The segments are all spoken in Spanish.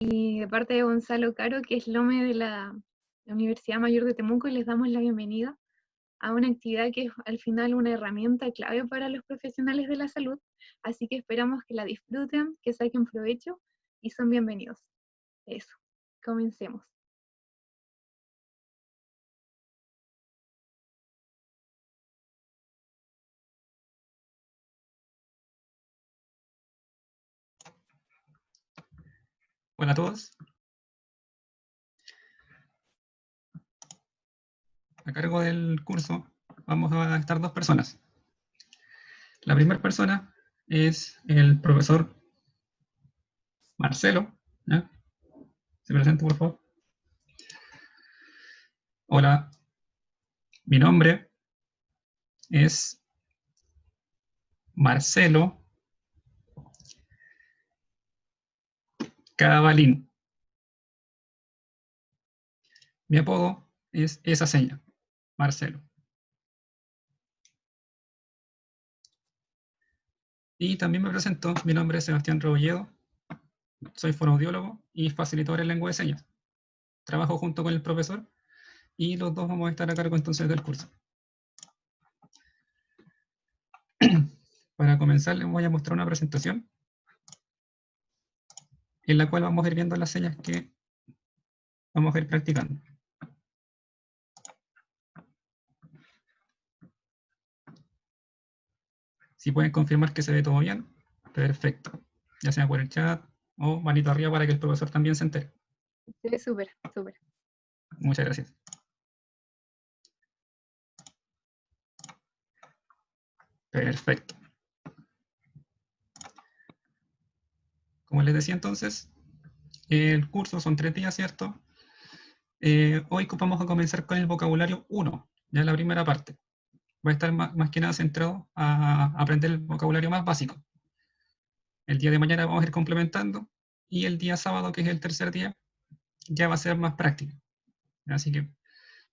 Y de parte de Gonzalo Caro, que es LOME de la Universidad Mayor de Temuco, y les damos la bienvenida a una actividad que es al final una herramienta clave para los profesionales de la salud, así que esperamos que la disfruten, que saquen provecho y son bienvenidos. Eso, comencemos. Hola a todos. A cargo del curso vamos a estar dos personas. La primera persona es el profesor Marcelo. ¿Ya? Se presenta, por favor. Hola, mi nombre es Marcelo Cabalín. Mi apodo es esa seña, Marcelo. Y también me presento, mi nombre es Sebastián Rebolledo, soy fonoaudiólogo y facilitador en lengua de señas. Trabajo junto con el profesor y los dos vamos a estar a cargo entonces del curso. Para comenzar les voy a mostrar una presentación en la cual vamos a ir viendo las señas que vamos a ir practicando. Si pueden confirmar que se ve todo bien, perfecto. Ya sea por el chat o manito arriba para que el profesor también se entere. Se ve súper, súper. Muchas gracias. Perfecto. Como les decía entonces, el curso son 3 días, ¿cierto? Hoy vamos a comenzar con el vocabulario 1, ya la primera parte. Va a estar más que nada centrado a aprender el vocabulario más básico. El día de mañana vamos a ir complementando y el día sábado, que es el tercer día, ya va a ser más práctico. Así que,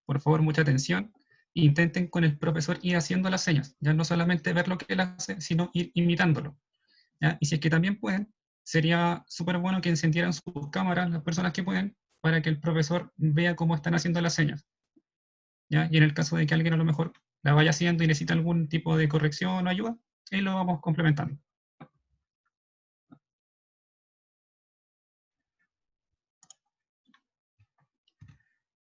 por favor, mucha atención. Intenten con el profesor ir haciendo las señas, ya no solamente ver lo que él hace, sino ir imitándolo. ¿Ya? Y si es que también pueden, sería súper bueno que encendieran sus cámaras, las personas que pueden, para que el profesor vea cómo están haciendo las señas. ¿Ya? Y en el caso de que alguien a lo mejor la vaya haciendo y necesita algún tipo de corrección o ayuda, ahí lo vamos complementando.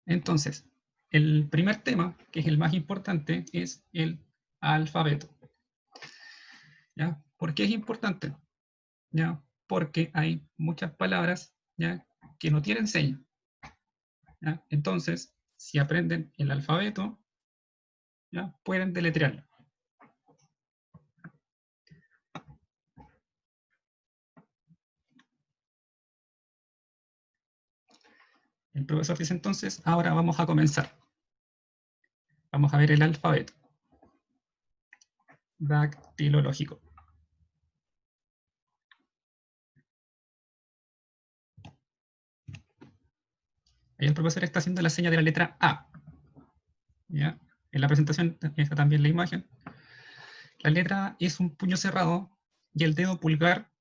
Entonces, el primer tema, que es el más importante, es el alfabeto. ¿Ya? ¿Por qué es importante? ¿Ya? Porque hay muchas palabras, ¿ya?, que no tienen seña. ¿Ya? Entonces, si aprenden el alfabeto, ¿ya?, pueden deletrearlo. El profesor dice entonces, ahora vamos a comenzar. Vamos a ver el alfabeto dactilológico. Ahí el profesor está haciendo la seña de la letra A. ¿Ya? En la presentación está también la imagen. La letra A es un puño cerrado y el dedo pulgar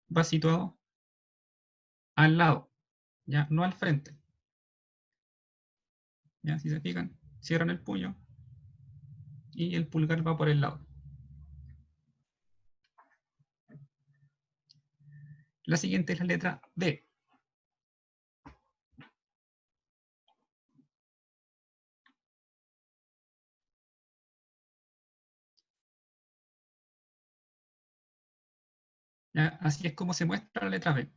va situado al lado, ¿ya?, no al frente. ¿Ya? Si se fijan, cierran el puño y el pulgar va por el lado. La siguiente es la letra D. ¿Ya? Así es como se muestra la letra B.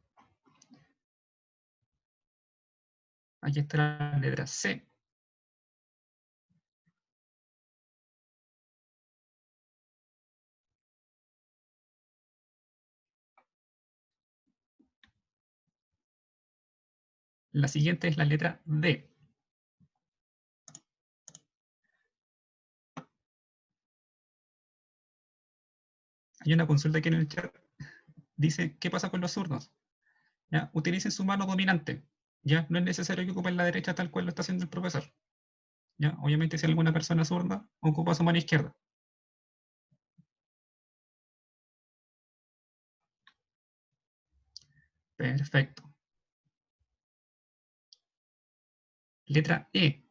Aquí está la letra C. La siguiente es la letra D. Hay una consulta aquí en el chat. Dice, ¿qué pasa con los zurdos? ¿Ya? Utilicen su mano dominante. ¿Ya? No es necesario que ocupen la derecha tal cual lo está haciendo el profesor. ¿Ya? Obviamente si alguna persona zurda, ocupa su mano izquierda. Perfecto. Letra E.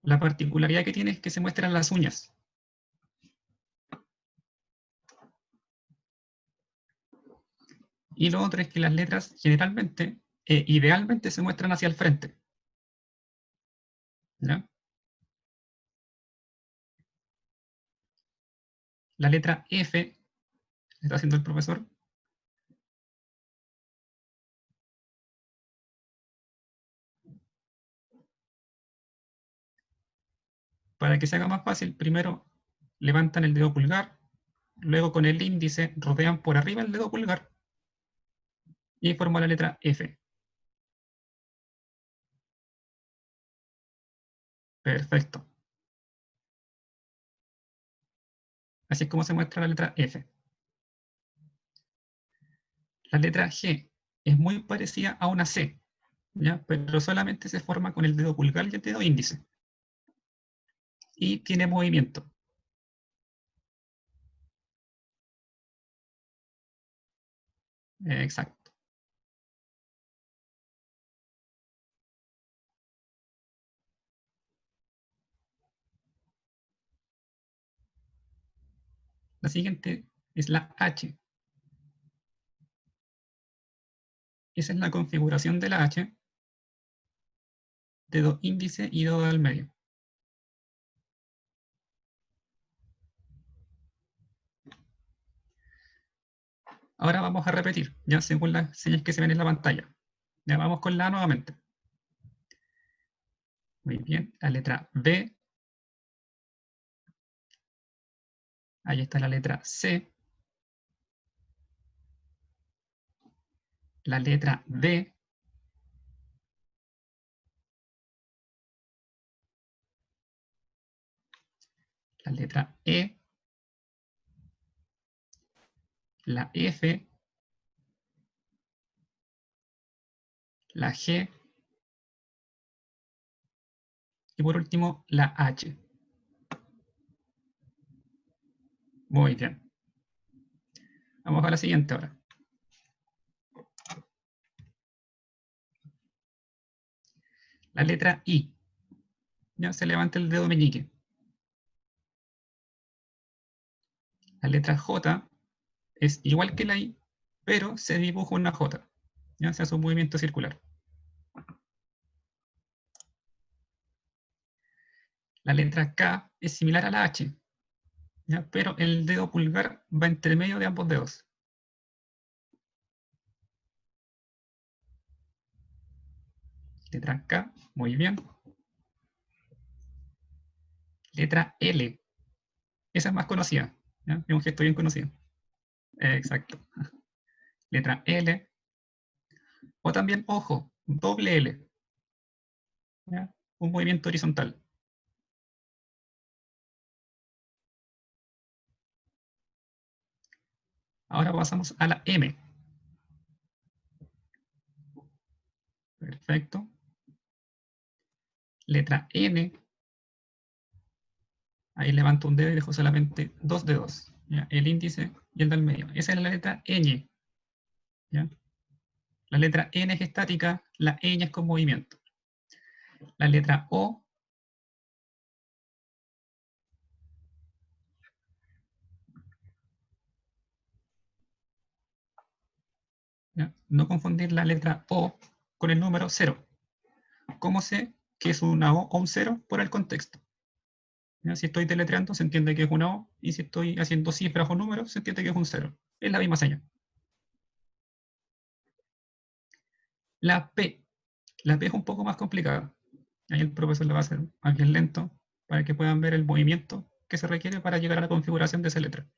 La particularidad que tiene es que se muestran las uñas. Y lo otro es que las letras generalmente, idealmente, se muestran hacia el frente. ¿Ya? La letra F, está haciendo el profesor, para que se haga más fácil, primero levantan el dedo pulgar, luego con el índice rodean por arriba el dedo pulgar y forman la letra F. Perfecto. Así es como se muestra la letra F. La letra G es muy parecida a una C, ¿ya? Pero solamente se forma con el dedo pulgar y el dedo índice. Y tiene movimiento. Exacto. La siguiente es la H. Esa es la configuración de la H, dedo índice y dedo del medio. Ahora vamos a repetir, ya según las señas que se ven en la pantalla. Ya vamos con la A nuevamente. Muy bien, la letra B. Ahí está la letra C. La letra D. La letra E. La F. La G. Y por último, la H. Muy bien. Vamos a la siguiente ahora. La letra I. Ya se levanta el dedo meñique. La letra J es igual que la I, pero se dibuja una J. Ya se hace un movimiento circular. La letra K es similar a la H, ¿ya? Pero el dedo pulgar va entre medio de ambos dedos. Letra K, muy bien. Letra L, esa es más conocida, ¿ya? Es un gesto bien conocido. Exacto. Letra L, o también, ojo, doble L, ¿ya? Un movimiento horizontal. Ahora pasamos a la M. Perfecto. Letra N, ahí levanto un dedo y dejo solamente dos dedos, ¿ya? El índice y el del medio. Esa es la letra ñ, ¿ya? La letra N es estática, la ñ es con movimiento. La letra O, ¿ya? No confundir la letra O con el número 0. ¿Cómo sé que es una O o un 0? Por el contexto. ¿Ya? Si estoy deletreando, se entiende que es una O, y si estoy haciendo cifras o números, se entiende que es un 0. Es la misma señal. La P. La P es un poco más complicada. Ahí el profesor le va a hacer más bien lento para que puedan ver el movimiento que se requiere para llegar a la configuración de esa letra.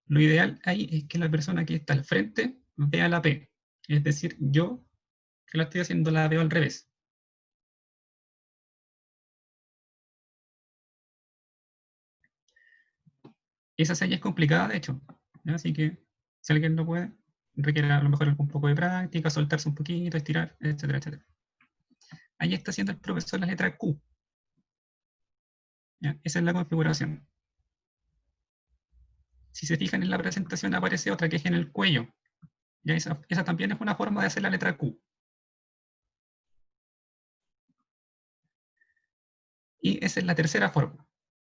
Lo ideal ahí es que la persona que está al frente vea la P. Es decir, yo que la estoy haciendo la veo al revés. Esa seña es complicada, de hecho. ¿Ya? Así que si alguien no puede, requiere a lo mejor un poco de práctica, soltarse un poquito, estirar, etcétera, etcétera. Ahí está haciendo el profesor la letra Q. ¿Ya? Esa es la configuración. Si se fijan en la presentación aparece otra que es en el cuello. ¿Ya? Esa también es una forma de hacer la letra Q. Y esa es la tercera forma.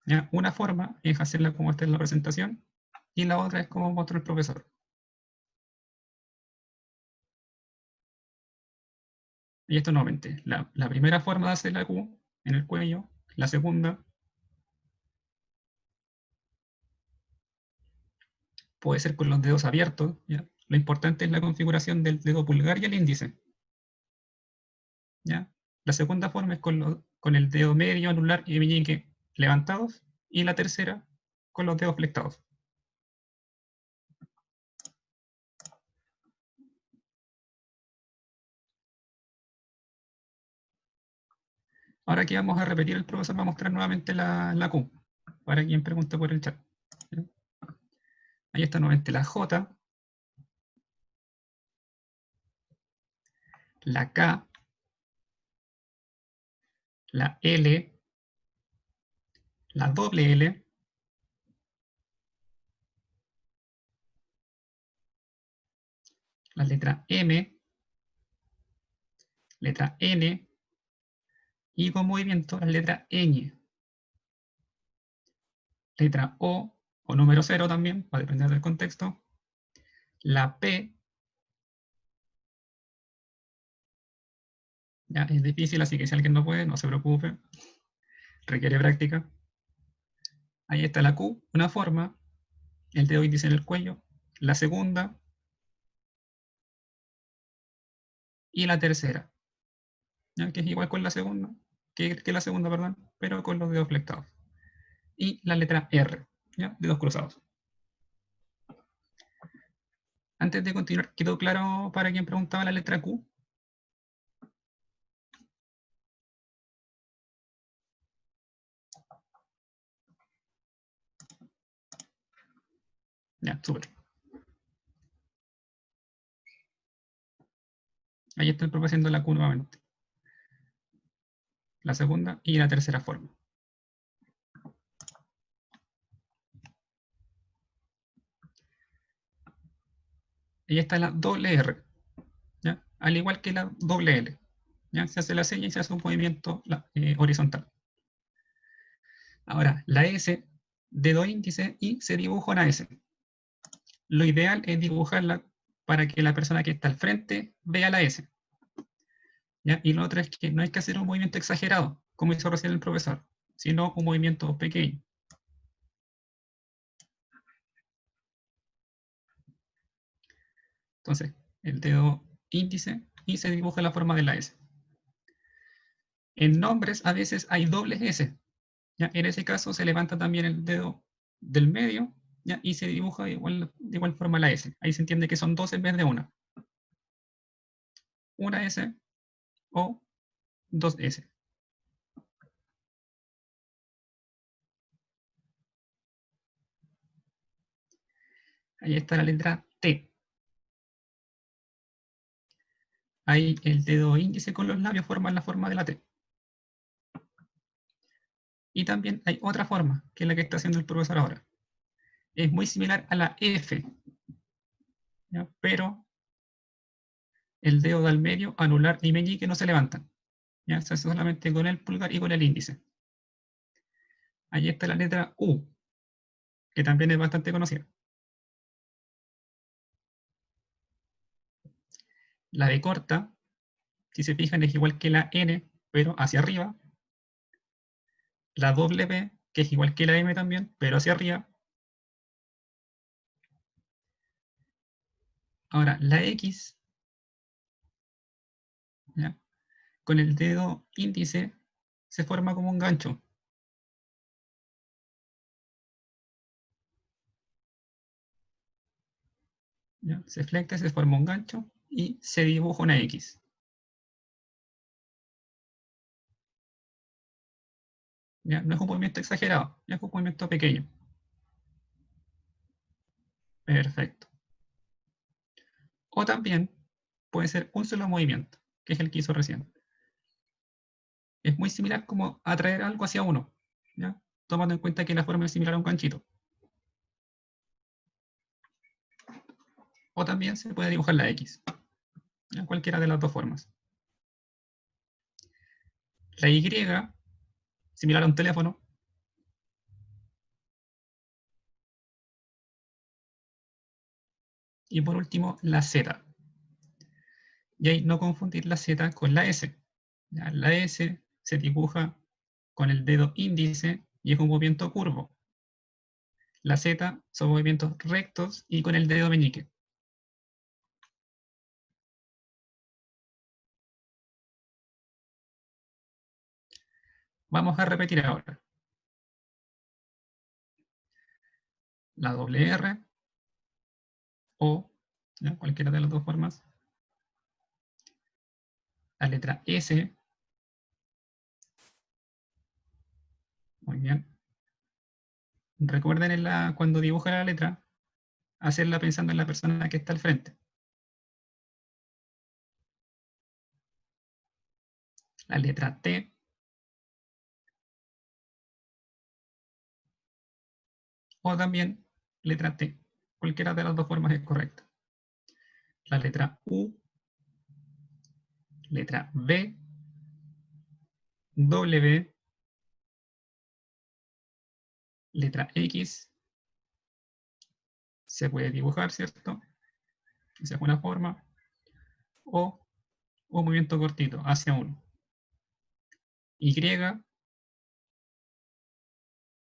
¿Ya? Una forma es hacerla como está en la presentación, y la otra es como mostró el profesor. Y esto nuevamente, la primera forma de hacer la Q en el cuello, la segunda puede ser con los dedos abiertos, ¿ya? Lo importante es la configuración del dedo pulgar y el índice, ¿ya? La segunda forma es con el dedo medio, anular y meñique levantados, y la tercera con los dedos flectados. Ahora aquí vamos a repetir, el profesor va a mostrar nuevamente la Q, para quien pregunte por el chat. ¿Ya? Ahí está nuevamente la J, la K, la L, la doble L, la letra M, letra N, y con movimiento la letra ñ. Letra o número 0 también, va a depender del contexto. La P, ya es difícil, así que si alguien no puede, no se preocupe, requiere práctica. Ahí está la Q, una forma, el dedo índice en el cuello, la segunda y la tercera, ¿ya? Que es igual con la segunda, que la segunda, perdón, pero con los dedos flectados. Y la letra R, ¿ya? Dedos cruzados. Antes de continuar, ¿quedó claro para quien preguntaba la letra Q? Ya, súper. Ahí está el profe haciendo la Q nuevamente. La segunda y la tercera forma. Ahí está la doble R, ¿ya? Al igual que la doble L. ¿Ya? Se hace la seña y se hace un movimiento horizontal. Ahora, la S, dedo índice y se dibuja una S. Lo ideal es dibujarla para que la persona que está al frente vea la S. ¿Ya? Y lo otro es que no hay que hacer un movimiento exagerado, como hizo recién el profesor, sino un movimiento pequeño. Entonces, el dedo índice y se dibuja la forma de la S. En nombres a veces hay dobles S. ¿Ya? En ese caso se levanta también el dedo del medio, ¿ya? Y se dibuja de igual forma la S. Ahí se entiende que son dos en vez de una. Una S o dos S. Ahí está la letra T. Ahí el dedo índice con los labios forman la forma de la T. Y también hay otra forma, que es la que está haciendo el profesor ahora. Es muy similar a la F, ¿ya? Pero el dedo del medio, anular y meñique no se levantan. ¿Ya? Se hace solamente con el pulgar y con el índice. Ahí está la letra U, que también es bastante conocida. La B corta, si se fijan, es igual que la N, pero hacia arriba. La W, que es igual que la M también, pero hacia arriba. Ahora, la X, ¿ya? Con el dedo índice, se forma como un gancho. ¿Ya? Se flecta, se forma un gancho y se dibuja una X. ¿Ya? No es un movimiento exagerado, es un movimiento pequeño. Perfecto. O también puede ser un solo movimiento, que es el que hizo recién. Es muy similar como atraer algo hacia uno, ¿ya? Tomando en cuenta que la forma es similar a un ganchito. O también se puede dibujar la X, ¿ya? Cualquiera de las dos formas. La Y similar a un teléfono. Y por último, la Z. Y ahí no confundir la Z con la S. Ya, la S se dibuja con el dedo índice y es un movimiento curvo. La Z son movimientos rectos y con el dedo meñique. Vamos a repetir ahora. La doble R o, ¿ya? Cualquiera de las dos formas. La letra S. Muy bien. Recuerden cuando dibujan la letra, hacerla pensando en la persona que está al frente. La letra T. O también letra T. Cualquiera de las dos formas es correcta. La letra U. Letra B. W. Letra X. Se puede dibujar, ¿cierto? Esa es una forma. O un movimiento cortito, hacia uno. Y.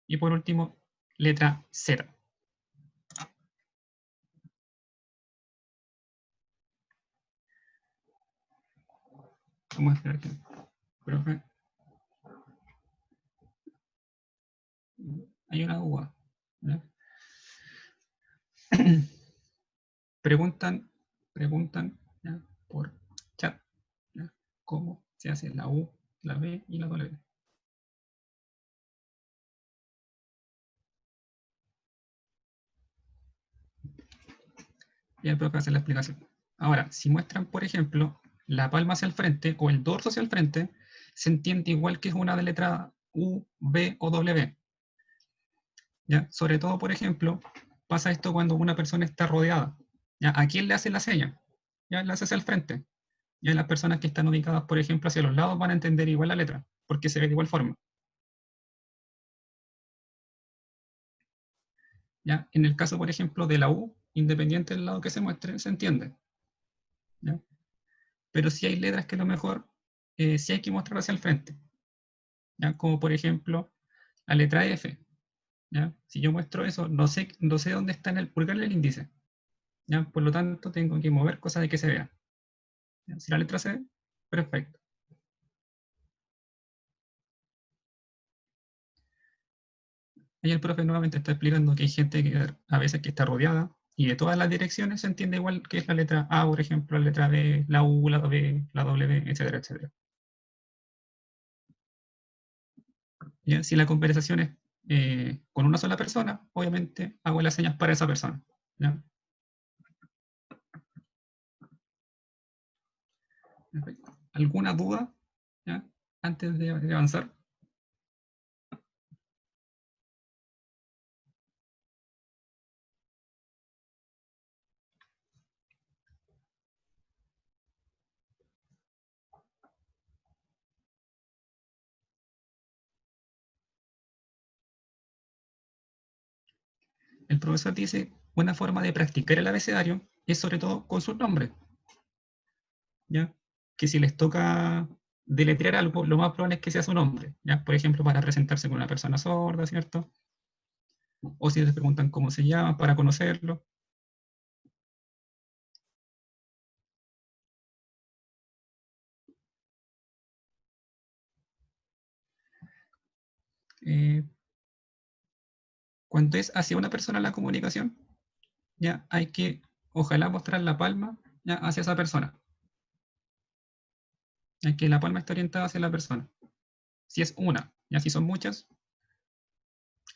Y por último, letra Z. Vamos a esperar que... Profe. Hay una duda. ¿Ya? Preguntan ¿ya? Por chat, ¿ya? Cómo se hace la U, la B y la W. Y el profe hace la explicación. Ahora, si muestran, por ejemplo, la palma hacia el frente o el dorso hacia el frente, se entiende igual que es una de letra U, B o W. ¿Ya? Sobre todo, por ejemplo, pasa esto cuando una persona está rodeada. ¿Ya? ¿A quién le hace la seña? ¿Ya? La hace hacia el frente. Ya las personas que están ubicadas, por ejemplo, hacia los lados van a entender igual la letra, porque se ve de igual forma. ¿Ya? En el caso, por ejemplo, de la U, independiente del lado que se muestre, se entiende. ¿Ya? Pero sí hay letras que a lo mejor sí hay que mostrar hacia el frente. ¿Ya? Como por ejemplo la letra F. ¿Ya? Si yo muestro eso, no sé dónde está en el pulgar y el índice. ¿Ya? Por lo tanto, tengo que mover cosas de que se vea. ¿Ya? Si la letra C, perfecto. Ahí el profe nuevamente está explicando que hay gente que a veces que está rodeada y de todas las direcciones se entiende igual que es la letra A, por ejemplo, la letra B, la U, la B, la W, etcétera, etcétera. ¿Ya? Si la conversación es con una sola persona, obviamente hago las señas para esa persona. ¿Ya? ¿Alguna duda? ¿Ya? Antes de avanzar. El profesor dice, una forma de practicar el abecedario es sobre todo con sus nombres. ¿Ya? Que si les toca deletrear algo, lo más probable es que sea su nombre. ¿Ya? Por ejemplo, para presentarse con una persona sorda, ¿cierto? O si les preguntan cómo se llama, para conocerlo. Eh, Cuando es hacia una persona la comunicación, ya hay que, ojalá, mostrar la palma ya hacia esa persona. Ya que la palma esté orientada hacia la persona. Si es una, ya si son muchas,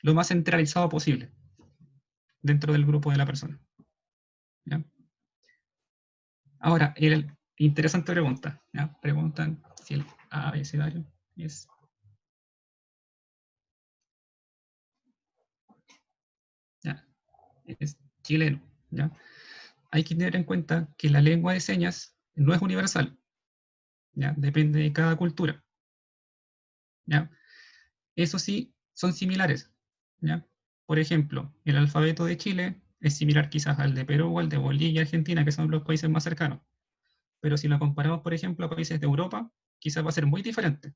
lo más centralizado posible dentro del grupo de la persona. ¿Ya? Ahora, interesante pregunta. ¿Ya? Preguntan si el abecedario ¿ya? Es chileno. ¿Ya? Hay que tener en cuenta que la lengua de señas no es universal. ¿Ya? Depende de cada cultura. ¿Ya? Eso sí, son similares, ¿ya? Por ejemplo, el alfabeto de Chile es similar quizás al de Perú o al de Bolivia y Argentina, que son los países más cercanos. Pero si lo comparamos, por ejemplo, a países de Europa, quizás va a ser muy diferente.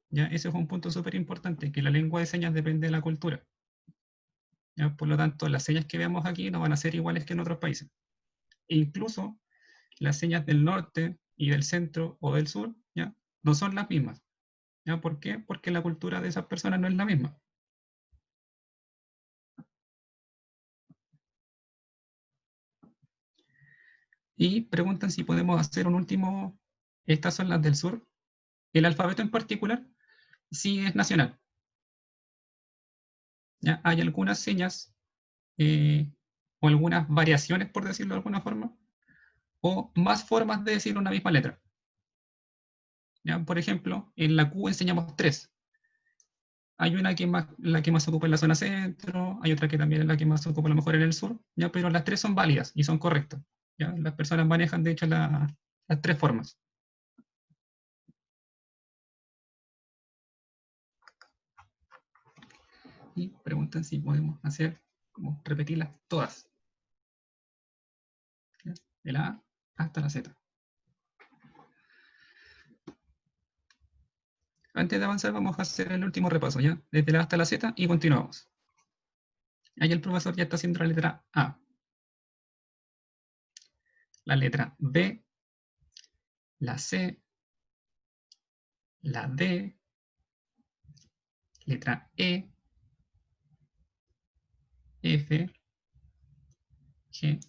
¿Ya? Ese es un punto súper importante, que la lengua de señas depende de la cultura. ¿Ya? Por lo tanto, las señas que veamos aquí no van a ser iguales que en otros países. E incluso las señas del norte y del centro o del sur, ¿ya? No son las mismas. ¿Ya? ¿Por qué? Porque la cultura de esas personas no es la misma. Y preguntan si podemos hacer un último. Estas son las del sur. El alfabeto en particular sí es nacional. ¿Ya? Hay algunas señas o algunas variaciones, por decirlo de alguna forma, o más formas de decir una misma letra. ¿Ya? Por ejemplo, en la Q enseñamos tres. Hay una que más, la que más se ocupa en la zona centro, hay otra que también es la que más se ocupa a lo mejor en el sur, ¿ya? Pero las tres son válidas y son correctas. ¿Ya? Las personas manejan, de hecho, las tres formas. Y preguntan si podemos hacer, como repetirlas todas. ¿Ya? De la A hasta la Z. Antes de avanzar, vamos a hacer el último repaso, ¿ya? Desde la A hasta la Z y continuamos. Ahí el profesor ya está haciendo la letra A. La letra B, la C, la D, letra E, F, G,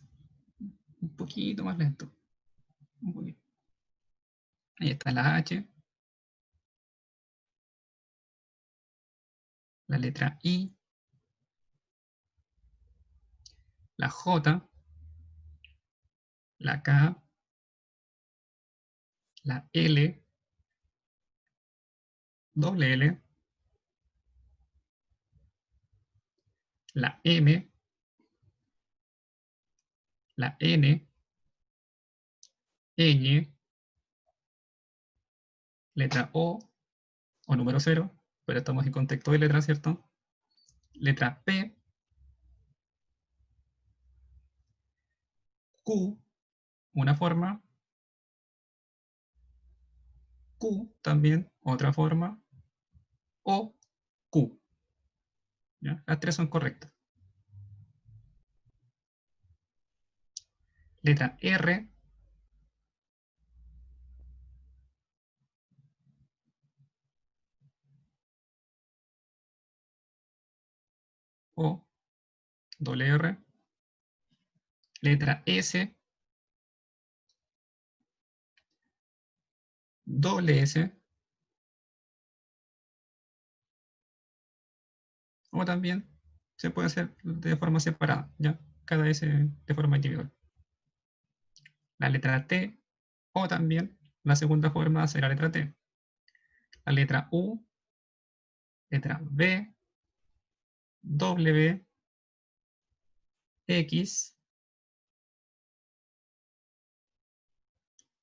un poquito más lento. Un poquito. Ahí está la H, la letra I, la J, la K, la L, doble L, la M, la N, Ñ, letra o número 0, pero estamos en contexto de letra, ¿cierto? Letra P, Q, una forma, Q también, otra forma, O, Q. ¿Ya? Las tres son correctas. Letra R, O, doble R. Letra S, doble S. O también se puede hacer de forma separada, ¿ya? Cada S de forma individual. La letra T, o también la segunda forma será la letra T. La letra U, letra B, W, X,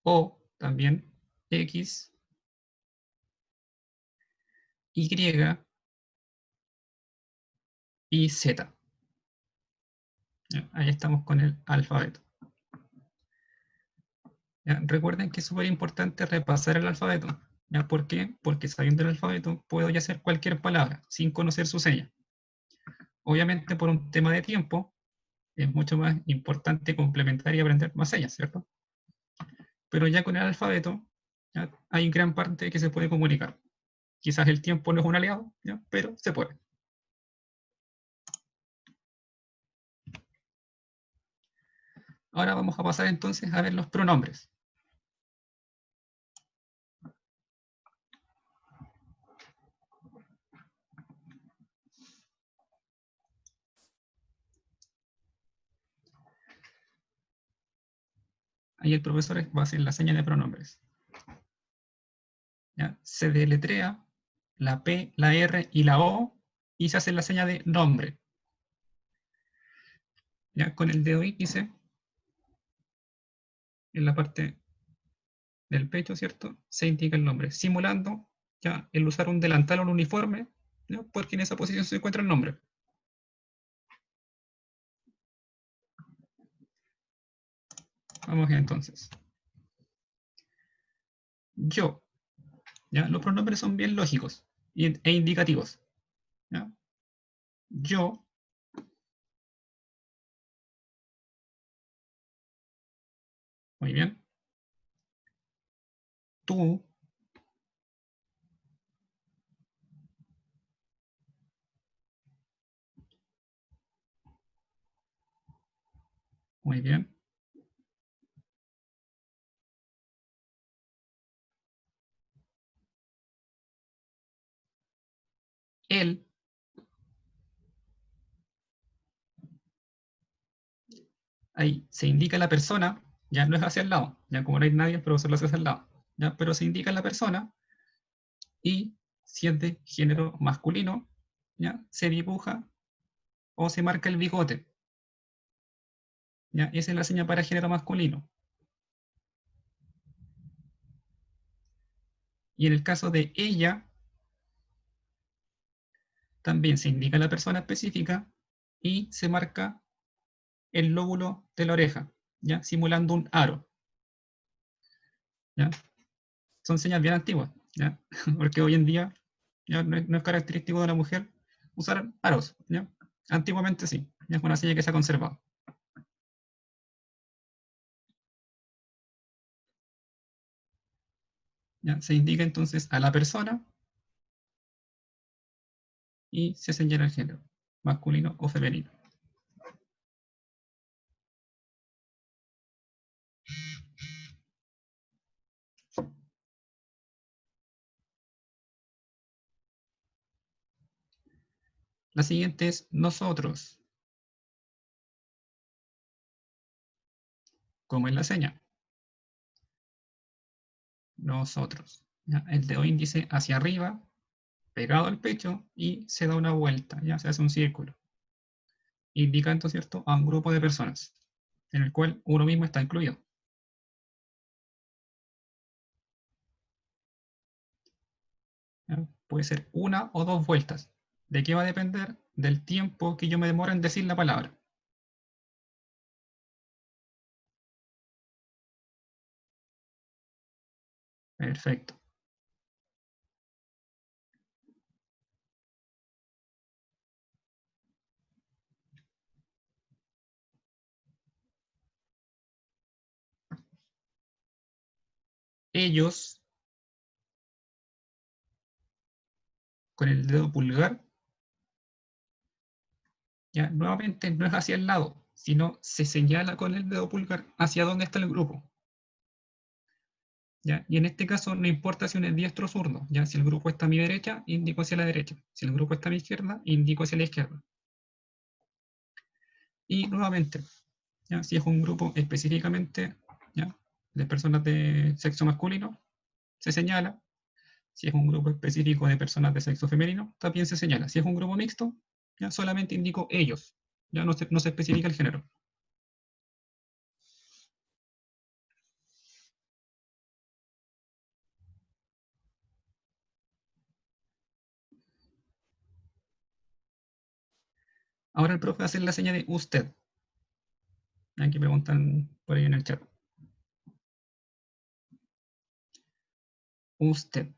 O también, X, Y y Z. ¿Ya? Ahí estamos con el alfabeto. ¿Ya? Recuerden que es súper importante repasar el alfabeto. ¿Ya? ¿Por qué? Porque sabiendo el alfabeto puedo ya hacer cualquier palabra sin conocer su seña. Obviamente por un tema de tiempo es mucho más importante complementar y aprender más señas, ¿cierto? Pero ya con el alfabeto ¿ya? Hay gran parte que se puede comunicar. Quizás el tiempo no es un aliado, ¿ya? Pero se puede. Ahora vamos a pasar entonces a ver los pronombres. Ahí el profesor va a hacer la seña de pronombres. ¿Ya? Se deletrea la P, la R y la O y se hace la seña de nombre. ¿Ya? Con el dedo índice en la parte del pecho, ¿cierto? Se indica el nombre, simulando ya, el usar un delantal o un uniforme, ¿ya? Porque en esa posición se encuentra el nombre. Vamos entonces. Yo, ¿ya? Los pronombres son bien lógicos e indicativos, ¿ya? Yo, muy bien. Tú, muy bien. Él, ahí se indica la persona, ya no es hacia el lado, ya como no hay nadie, el profesor lo hace hacia el lado, ya, pero se indica la persona y si es de género masculino, ya, se dibuja o se marca el bigote, ya, esa es la señal para género masculino. Y en el caso de ella, también se indica la persona específica y se marca el lóbulo de la oreja, ya, simulando un aro, ya. Son señas bien antiguas, ¿ya? Porque hoy en día ya no es característico de la mujer usar aros, ¿ya? Antiguamente sí, ya es una seña que se ha conservado. ¿Ya? Se indica entonces a la persona y se señala el género, masculino o femenino. La siguiente es nosotros, como en la seña. Nosotros. ¿Ya? El dedo índice hacia arriba, pegado al pecho y se da una vuelta, ya se hace un círculo. Indicando, ¿cierto?, a un grupo de personas, en el cual uno mismo está incluido. ¿Ya? Puede ser una o dos vueltas. ¿De qué va a depender? Del tiempo que yo me demore en decir la palabra. Perfecto. Ellos, con el dedo pulgar, ya nuevamente no es hacia el lado, sino se señala con el dedo pulgar hacia dónde está el grupo. ¿Ya? Y en este caso no importa si uno es diestro o zurdo. ¿Ya? Si el grupo está a mi derecha, indico hacia la derecha. Si el grupo está a mi izquierda, indico hacia la izquierda. Y nuevamente, ¿ya? Si es un grupo específicamente, ¿ya?, de personas de sexo masculino, se señala. Si es un grupo específico de personas de sexo femenino, también se señala. Si es un grupo mixto, ya solamente indico ellos. Ya no se especifica el género. Ahora el profe va a hacer la señal de usted. Aquí preguntan por ahí en el chat. Usted.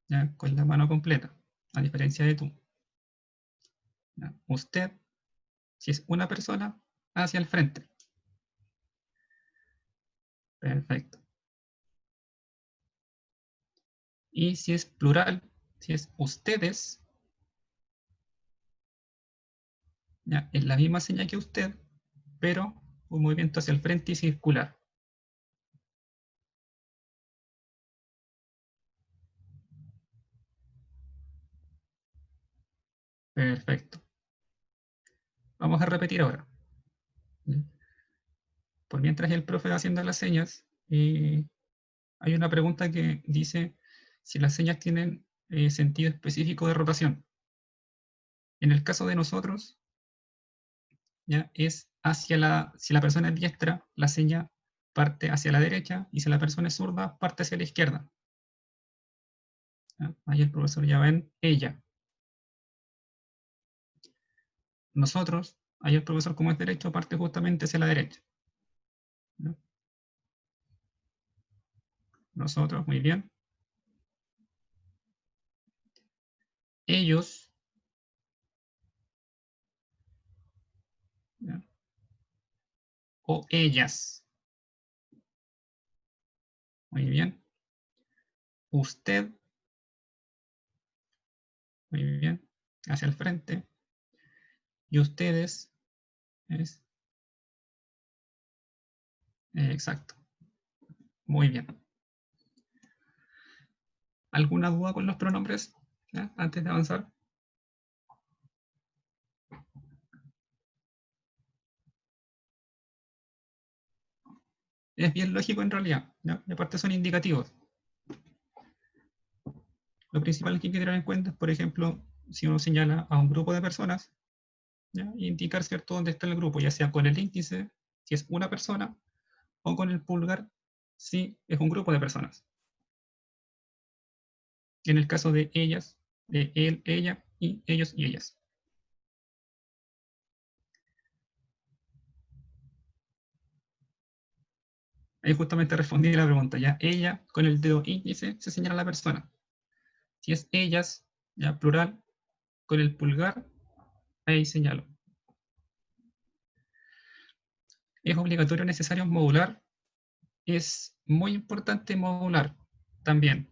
¿Ya? Con la mano completa, a diferencia de tú. ¿Ya? Usted, si es una persona, hacia el frente. Perfecto. Y si es plural, si es ustedes, ¿ya?, es la misma señal que usted, pero un movimiento hacia el frente y circular. Perfecto. Vamos a repetir ahora. Por mientras el profe va haciendo las señas, hay una pregunta que dice si las señas tienen sentido específico de rotación. En el caso de nosotros, ¿ya?, es hacia si la persona es diestra, la seña parte hacia la derecha, y si la persona es zurda, parte hacia la izquierda. ¿Ya? Ahí el profesor ya va en ella. Nosotros, ahí el profesor, como es derecho, parte justamente hacia la derecha. ¿Ya? Nosotros, muy bien. Ellos, ¿ya? O ellas. Muy bien. Usted, muy bien, hacia el frente. Y ustedes es exacto. Muy bien. ¿Alguna duda con los pronombres? ¿Ya? Antes de avanzar. Es bien lógico en realidad, ¿ya? Y aparte son indicativos. Lo principal que hay que tener en cuenta es, por ejemplo, si uno señala a un grupo de personas, ¿ya? Indicar, ¿cierto?, dónde está el grupo, ya sea con el índice, si es una persona, o con el pulgar, si es un grupo de personas. En el caso de ellas, de él, ella, y ellos y ellas. Ahí justamente respondí la pregunta, ya ella con el dedo índice se señala a la persona. Si es ellas, ya plural, con el pulgar, ahí señalo. ¿Es obligatorio o necesario modular? Es muy importante modular también.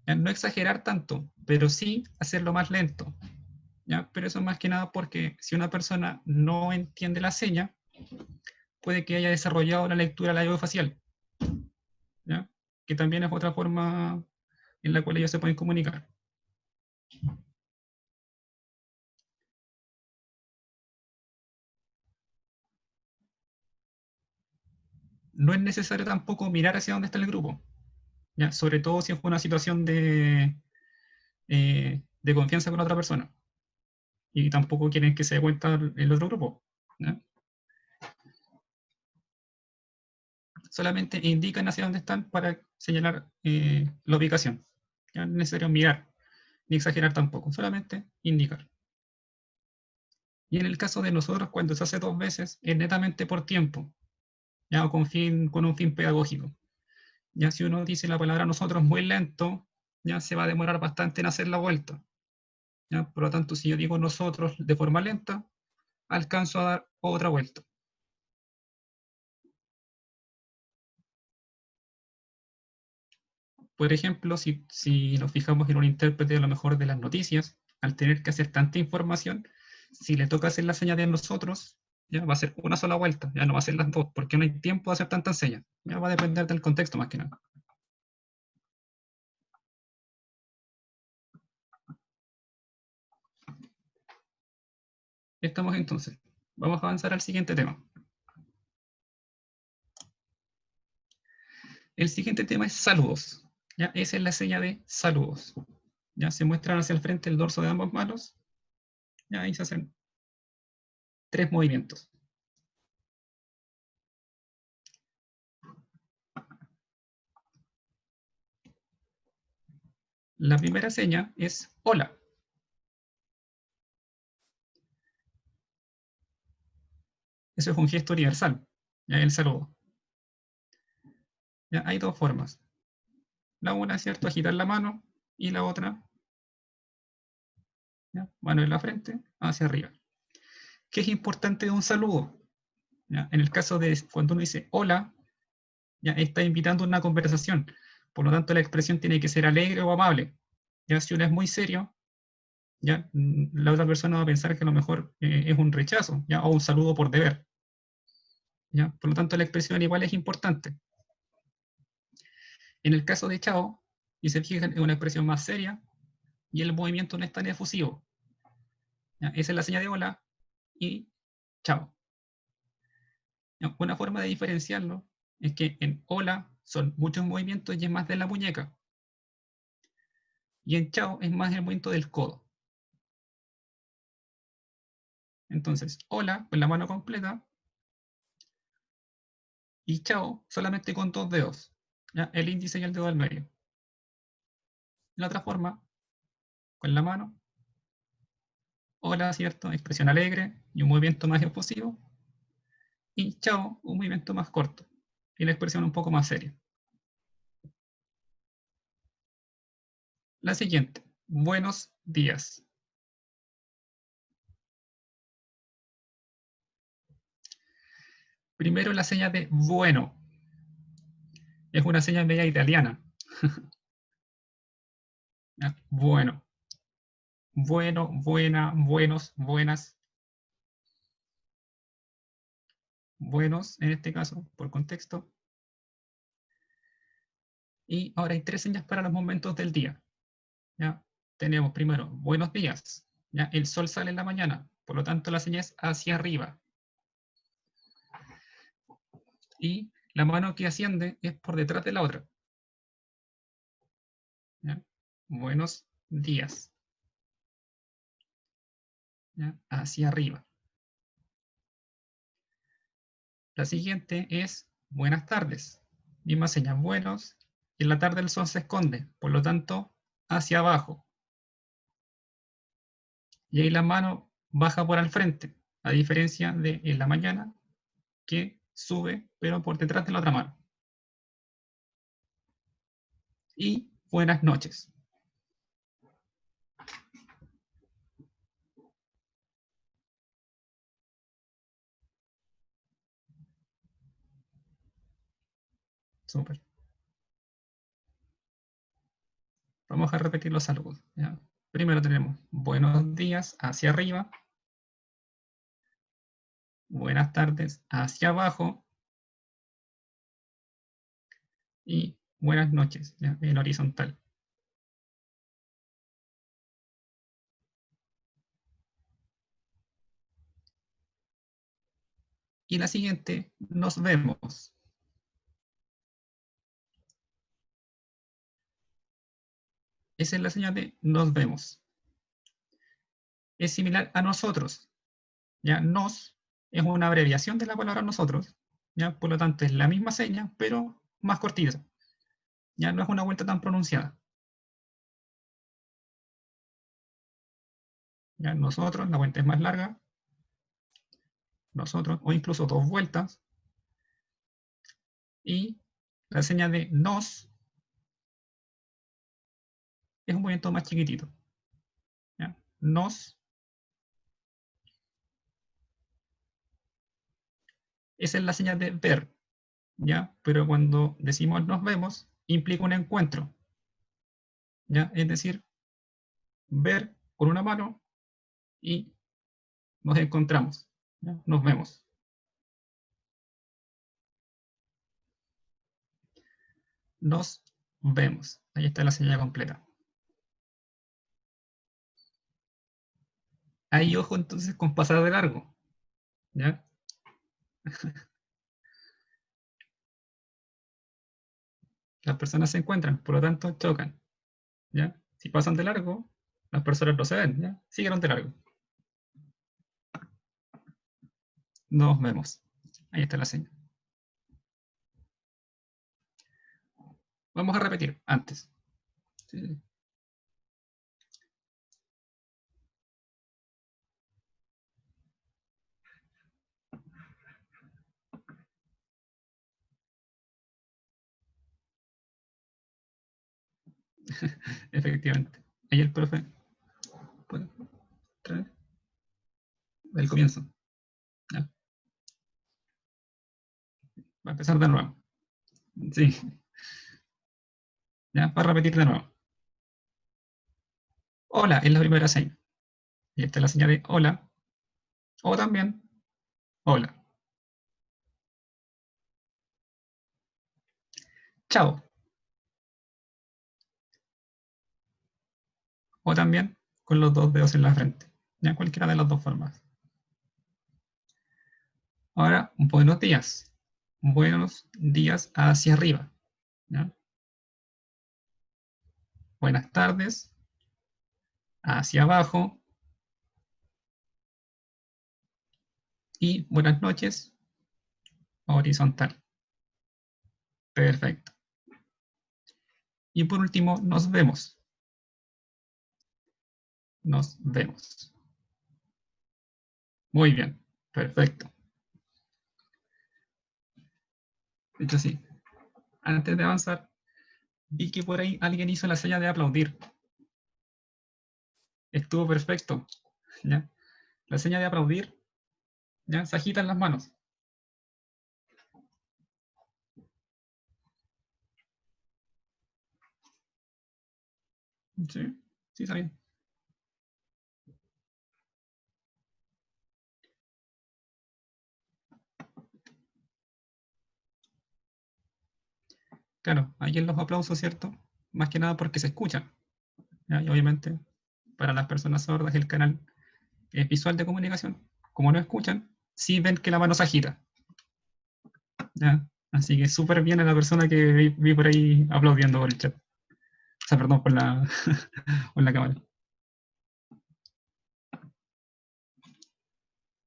No exagerar tanto, pero sí hacerlo más lento. ¿Ya? Pero eso más que nada porque si una persona no entiende la seña, puede que haya desarrollado la lectura labiofacial, ¿ya? Que también es otra forma en la cual ellos se pueden comunicar. No es necesario tampoco mirar hacia dónde está el grupo, ¿ya? Sobre todo si es una situación de confianza con otra persona y tampoco quieren que se dé cuenta el otro grupo, ¿ya? Solamente indican hacia dónde están para señalar la ubicación. Ya no es necesario mirar ni exagerar tampoco, solamente indicar. Y en el caso de nosotros, cuando se hace 2 veces, es netamente por tiempo, ya, o con un fin pedagógico. Ya si uno dice la palabra nosotros muy lento, ya se va a demorar bastante en hacer la vuelta. ¿Ya? Por lo tanto, si yo digo nosotros de forma lenta, alcanzo a dar otra vuelta. Por ejemplo, si nos fijamos en un intérprete a lo mejor de las noticias, al tener que hacer tanta información, si le toca hacer la señal de nosotros, ya va a ser una sola vuelta, ya no va a ser las dos, porque no hay tiempo de hacer tantas señas. Ya va a depender del contexto más que nada. Estamos entonces. Vamos a avanzar al siguiente tema. El siguiente tema es saludos. ¿Ya? Esa es la señal de saludos. Ya se muestran hacia el frente el dorso de ambas manos. Ya ahí se hacen 3 movimientos. La primera seña es hola. Eso es un gesto universal, ¿ya? El saludo. ¿Ya? Hay 2 formas. La una es, ¿cierto?, agitar la mano, y la otra, ¿ya?, mano en la frente, hacia arriba. ¿Qué es importante de un saludo? ¿Ya? En el caso de cuando uno dice hola, ya está invitando a una conversación. Por lo tanto, la expresión tiene que ser alegre o amable. Ya si uno es muy serio, ya la otra persona va a pensar que a lo mejor es un rechazo, ya, o un saludo por deber. ¿Ya? Por lo tanto, la expresión igual es importante. En el caso de chao, y se fijan, es una expresión más seria y el movimiento no es tan efusivo. ¿Ya? Esa es la señal de hola y chao. ¿Ya? Una forma de diferenciarlo es que en hola son muchos movimientos y es más de la muñeca. Y en chao es más el movimiento del codo. Entonces, hola, con la mano completa, Y chao, solamente con 2 dedos, ¿ya? El índice y el dedo del medio. La otra forma, con la mano, hola, ¿cierto? Expresión alegre y un movimiento más explosivo. Y chao, un movimiento más corto y la expresión un poco más seria. La siguiente, buenos días. Primero la seña de bueno. Es una seña media italiana. Bueno. Bueno, buena, buenos, buenas. Buenos, en este caso, por contexto. Y ahora hay 3 señas para los momentos del día. ¿Ya? Tenemos primero, buenos días. ¿Ya? El sol sale en la mañana, por lo tanto la señal es hacia arriba. Y la mano que asciende es por detrás de la otra. ¿Ya? Buenos días. ¿Ya? Hacia arriba. La siguiente es buenas tardes. Misma señal, buenos. Y en la tarde el sol se esconde, por lo tanto, hacia abajo. Y ahí la mano baja por al frente, a diferencia de en la mañana, que sube, pero por detrás de la otra mano. Y buenas noches. Súper. Vamos a repetir los saludos. ¿Ya? Primero tenemos buenos días hacia arriba, buenas tardes hacia abajo y buenas noches, ¿ya? En horizontal. Y la siguiente, nos vemos. Esa es la señal de nos vemos. Es similar a nosotros. ¿Ya? Nos es una abreviación de la palabra nosotros. ¿Ya? Por lo tanto, es la misma seña, pero más cortita. Ya no es una vuelta tan pronunciada. ¿Ya? Nosotros, la vuelta es más larga. Nosotros, o incluso 2 vueltas. Y la señal de nos es un movimiento más chiquitito. ¿Ya? Nos, esa es la señal de ver, ¿ya? Pero cuando decimos nos vemos, implica un encuentro, ¿ya? Es decir, ver con una mano y nos encontramos, ¿ya? Nos vemos. Nos vemos. Ahí está la señal completa. Ahí ojo entonces con pasar de largo, ¿ya? Las personas se encuentran, por lo tanto chocan, ¿ya? Si pasan de largo, las personas no se ven, ¿ya? Siguieron de largo. Nos vemos. Ahí está la señal. Vamos a repetir antes. Sí. Efectivamente. Ahí el profe puede traer el comienzo. ¿Ya? Va a empezar de nuevo. Sí. ¿Ya? Va a repetir de nuevo. Hola es la primera señal. Y esta es la señal de hola. O también hola. Chao. O también con los 2 dedos en la frente. ¿Ya? Cualquiera de las 2 formas. Ahora, buenos días. Buenos días hacia arriba. ¿Ya? Buenas tardes hacia abajo. Y buenas noches horizontal. Perfecto. Y por último, nos vemos. Nos vemos. Muy bien. Perfecto. De hecho, sí. Antes de avanzar, vi que por ahí alguien hizo la señal de aplaudir. Estuvo perfecto. ¿Ya? La señal de aplaudir, ¿ya? Se agitan las manos. Sí, sí, está bien. Claro, ahí en los aplausos, ¿cierto? Más que nada porque se escuchan. ¿Ya? Y obviamente, para las personas sordas, el canal es visual de comunicación. Como no escuchan, sí ven que la mano se agita. ¿Ya? Así que súper bien a la persona que vi por ahí aplaudiendo por el chat. O sea, perdón, por la cámara.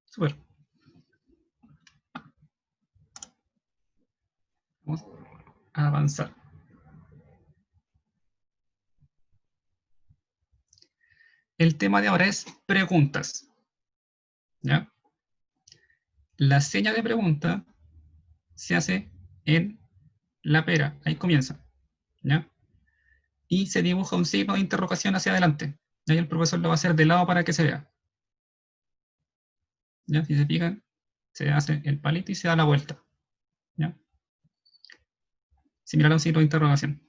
Súper. Vamos a avanzar. El tema de ahora es preguntas. ¿Ya? La seña de pregunta se hace en la pera. Ahí comienza. ¿Ya? Y se dibuja un signo de interrogación hacia adelante. Ahí el profesor lo va a hacer de lado para que se vea. ¿Ya? Si se fijan, se hace el palito y se da la vuelta. ¿Ya? Similar a un signo de interrogación.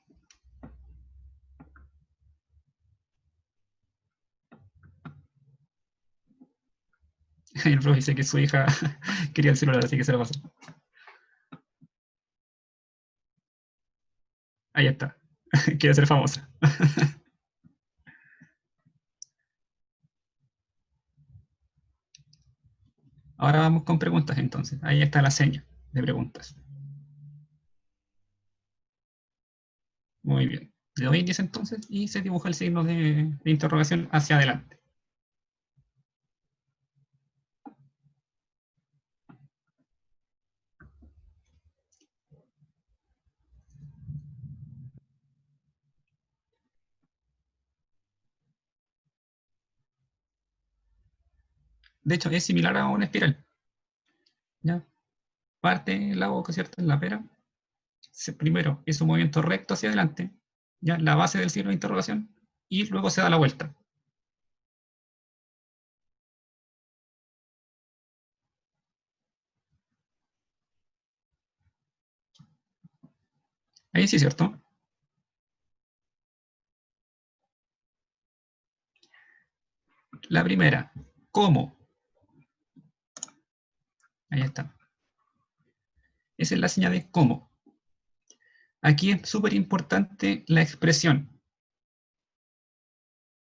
El profe dice que su hija quería el celular, así que se lo pasó. Ahí está. Quiere ser famosa. Ahora vamos con preguntas entonces. Ahí está la seña de preguntas. Muy bien. Le doy 10 entonces y se dibuja el signo de interrogación hacia adelante. De hecho, es similar a una espiral. ¿Ya? Parte la boca, ¿cierto? En la pera. Primero es un movimiento recto hacia adelante, ¿ya? La base del signo de interrogación, y luego se da la vuelta. Ahí sí, ¿cierto? La primera, ¿cómo? Ahí está. Esa es la señal de cómo. Aquí es súper importante la expresión,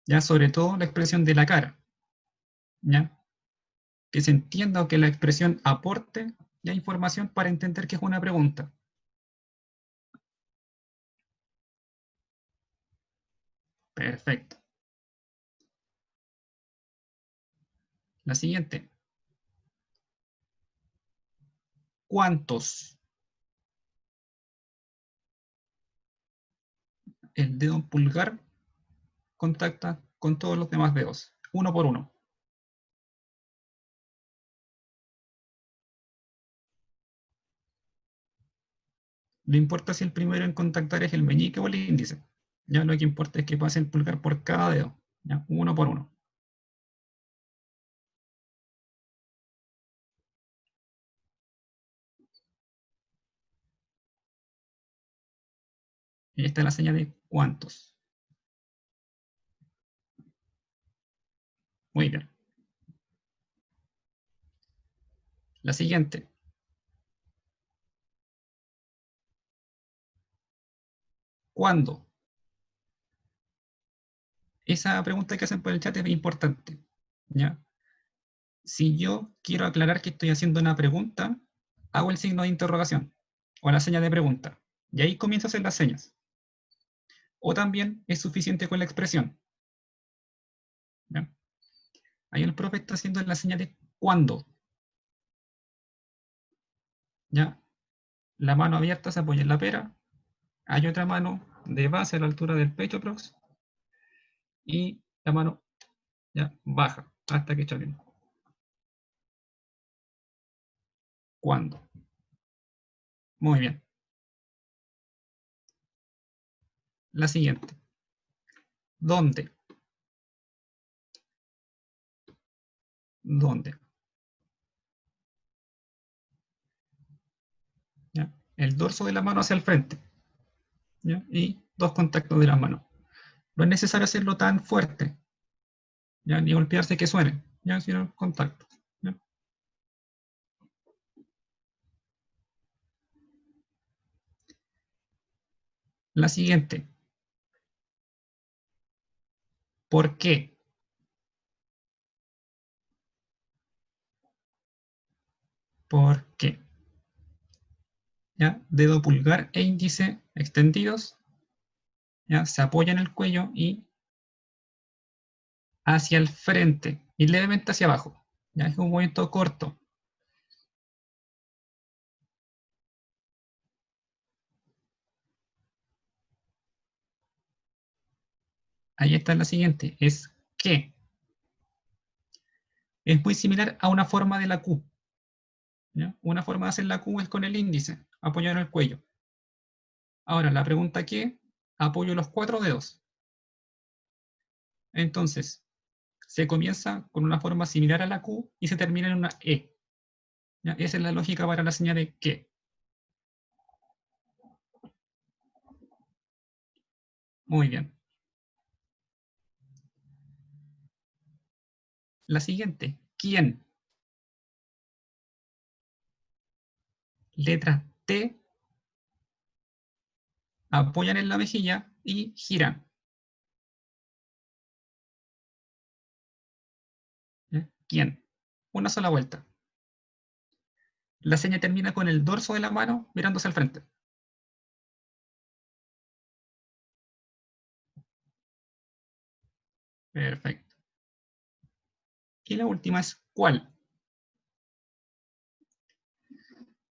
ya sobre todo la expresión de la cara, ya que se entienda o que la expresión aporte ya información para entender que es una pregunta. Perfecto. La siguiente, ¿cuántos? El dedo pulgar contacta con todos los demás dedos, uno por uno. No importa si el primero en contactar es el meñique o el índice. Ya lo que importa es que pase el pulgar por cada dedo, ¿ya? Uno por uno. Y esta es la señal de cuántos. Muy bien. La siguiente. ¿Cuándo? Esa pregunta que hacen por el chat es importante, ¿ya? Si yo quiero aclarar que estoy haciendo una pregunta, hago el signo de interrogación o la señal de pregunta. Y ahí comienzo a hacer las señas. O también es suficiente con la expresión, ¿ya? Ahí el profe está haciendo la señal de cuándo, ¿ya? La mano abierta se apoya en la pera. Hay otra mano de base a la altura del pecho prox. Y la mano ya baja hasta que choquen. ¿Cuándo? Muy bien. La siguiente. ¿Dónde? ¿Dónde? ¿Ya? El dorso de la mano hacia el frente. ¿Ya? Y dos contactos de las manos. No es necesario hacerlo tan fuerte, ¿ya? Ni golpearse que suene, ¿ya? Sino contacto. ¿Ya? La siguiente. ¿Por qué? ¿Por qué? ¿Ya? Dedo pulgar e índice extendidos, ¿ya? Se apoyan en el cuello y hacia el frente y levemente hacia abajo. ¿Ya? Es un movimiento corto. Ahí está la siguiente. Es que es muy similar a una forma de la Q. ¿Ya? Una forma de hacer la Q es con el índice, apoyado en el cuello. Ahora, la pregunta ¿qué? Apoyo los 4 dedos. Entonces, se comienza con una forma similar a la Q y se termina en una E. ¿Ya? Esa es la lógica para la señal de que. Muy bien. La siguiente, ¿quién? Letra T, apoyan en la mejilla y giran. ¿Ya? ¿Quién? Una sola vuelta. La seña termina con el dorso de la mano mirándose al frente. Perfecto. Y la última es ¿cuál?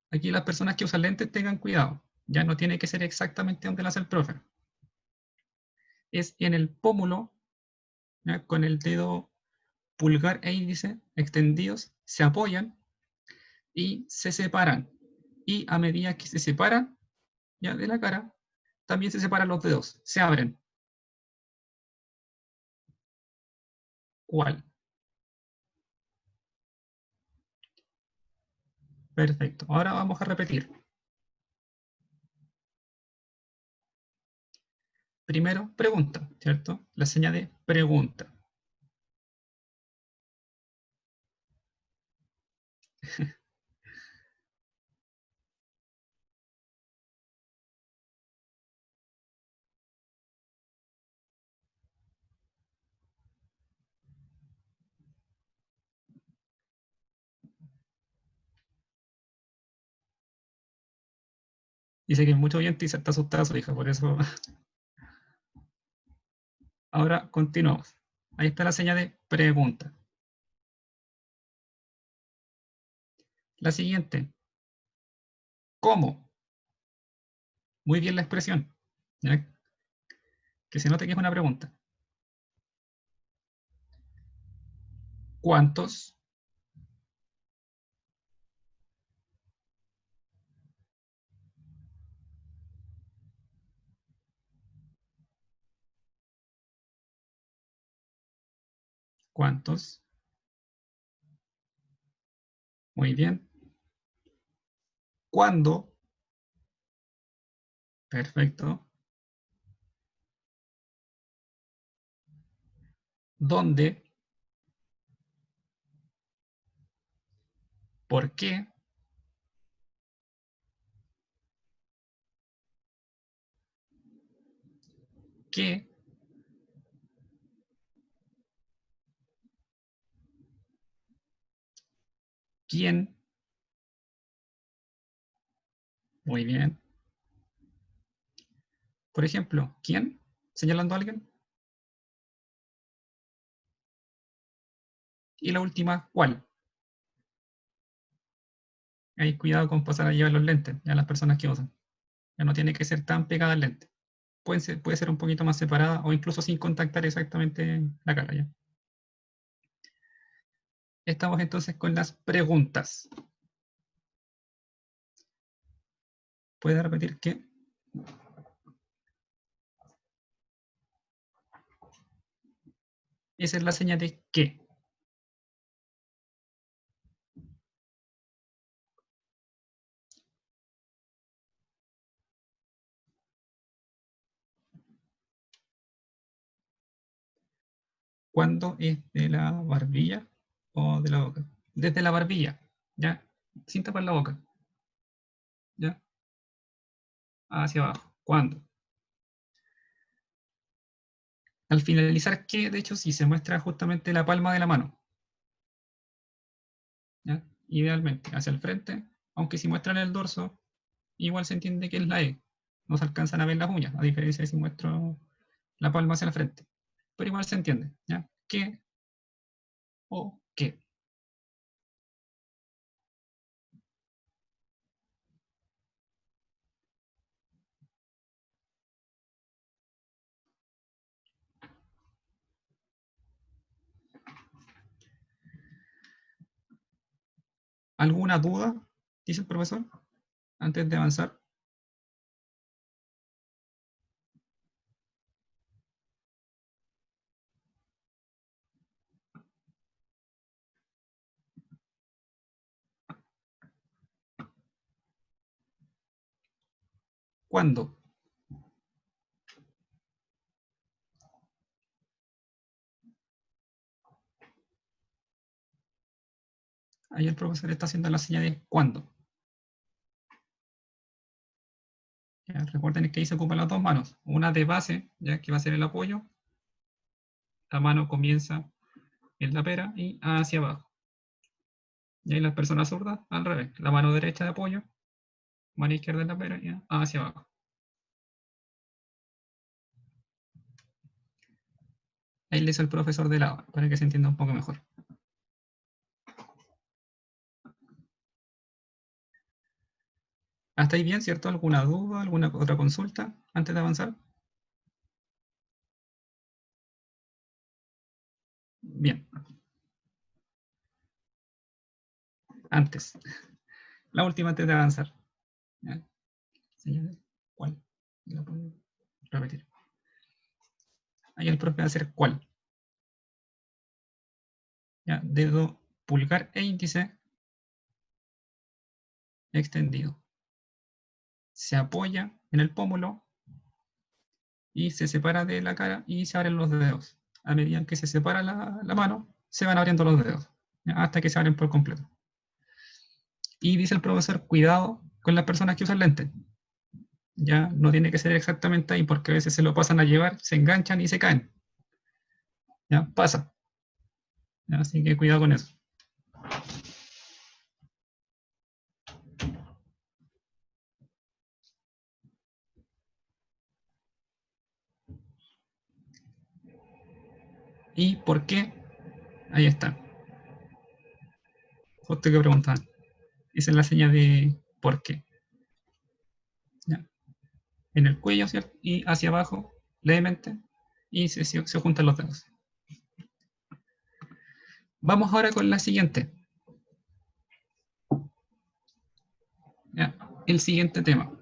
Aquí las personas que usan lentes tengan cuidado. Ya no tiene que ser exactamente donde la hace el profe. Es en el pómulo, ¿ya? Con el dedo pulgar e índice extendidos, se apoyan y se separan. Y a medida que se separan ya de la cara, también se separan los dedos, se abren. ¿Cuál? Perfecto. Ahora vamos a repetir. Primero, pregunta, ¿cierto? La señal de pregunta. Dice que es mucho oyente y se está asustada su hija, por eso. Ahora continuamos. Ahí está la señal de pregunta. La siguiente. ¿Cómo? Muy bien la expresión. ¿Ya? Que se note que es una pregunta. ¿Cuántos? ¿Cuántos? Muy bien. ¿Cuándo? Perfecto. ¿Dónde? ¿Por qué? ¿Qué? ¿Quién? Muy bien. Por ejemplo, ¿quién? Señalando a alguien. Y la última, ¿cuál? Hay cuidado con pasar a llevar los lentes, ya las personas que usan. Ya no tiene que ser tan pegada al lente. Puede ser un poquito más separada o incluso sin contactar exactamente la cara. ¿Ya? Estamos entonces con las preguntas. ¿Puede repetir qué? Esa es la señal de qué. ¿Cuándo es de la barbilla o de la boca? Desde la barbilla, ¿ya? Sin tapar la boca, ¿ya? Hacia abajo. ¿Cuándo? Al finalizar, ¿qué? De hecho, sí, se muestra justamente la palma de la mano, ¿ya? Idealmente, hacia el frente, aunque si muestran el dorso, igual se entiende que es la E. No se alcanzan a ver las uñas, a diferencia de si muestro la palma hacia el frente. Pero igual se entiende, ¿ya? ¿Qué o qué? ¿Alguna duda? Dice el profesor, antes de avanzar. ¿Cuándo? Ahí el profesor está haciendo la señal de ¿cuándo? ¿Ya? Recuerden que ahí se ocupan las dos manos. Una de base, ya que va a ser el apoyo. La mano comienza en la pera y hacia abajo. Y ahí las personas zurdas, al revés. La mano derecha de apoyo, mano izquierda en la pera y hacia abajo. Ahí le hizo el profesor de lado, para que se entienda un poco mejor. ¿Hasta ahí bien, cierto? ¿Alguna duda, alguna otra consulta antes de avanzar? Bien. Antes. La última antes de avanzar. ¿Ya? Señales. ¿Cuál? ¿La puedo repetir? Ahí el profe va a hacer ¿cuál? ¿Ya? Dedo pulgar e índice extendido. Se apoya en el pómulo y se separa de la cara y se abren los dedos. A medida que se separa la mano, se van abriendo los dedos, ¿ya? Hasta que se abren por completo. Y dice el profesor, cuidado con las personas que usan lentes. Ya no tiene que ser exactamente ahí, porque a veces se lo pasan a llevar, se enganchan y se caen. Ya pasa. ¿Ya? Así que cuidado con eso. ¿Y por qué? Ahí está. Justo que preguntaban. Esa es la señal de por qué. ¿Ya? En el cuello, ¿cierto? Y hacia abajo, levemente, y se juntan los dedos. Vamos ahora con la siguiente. ¿Ya? El siguiente tema.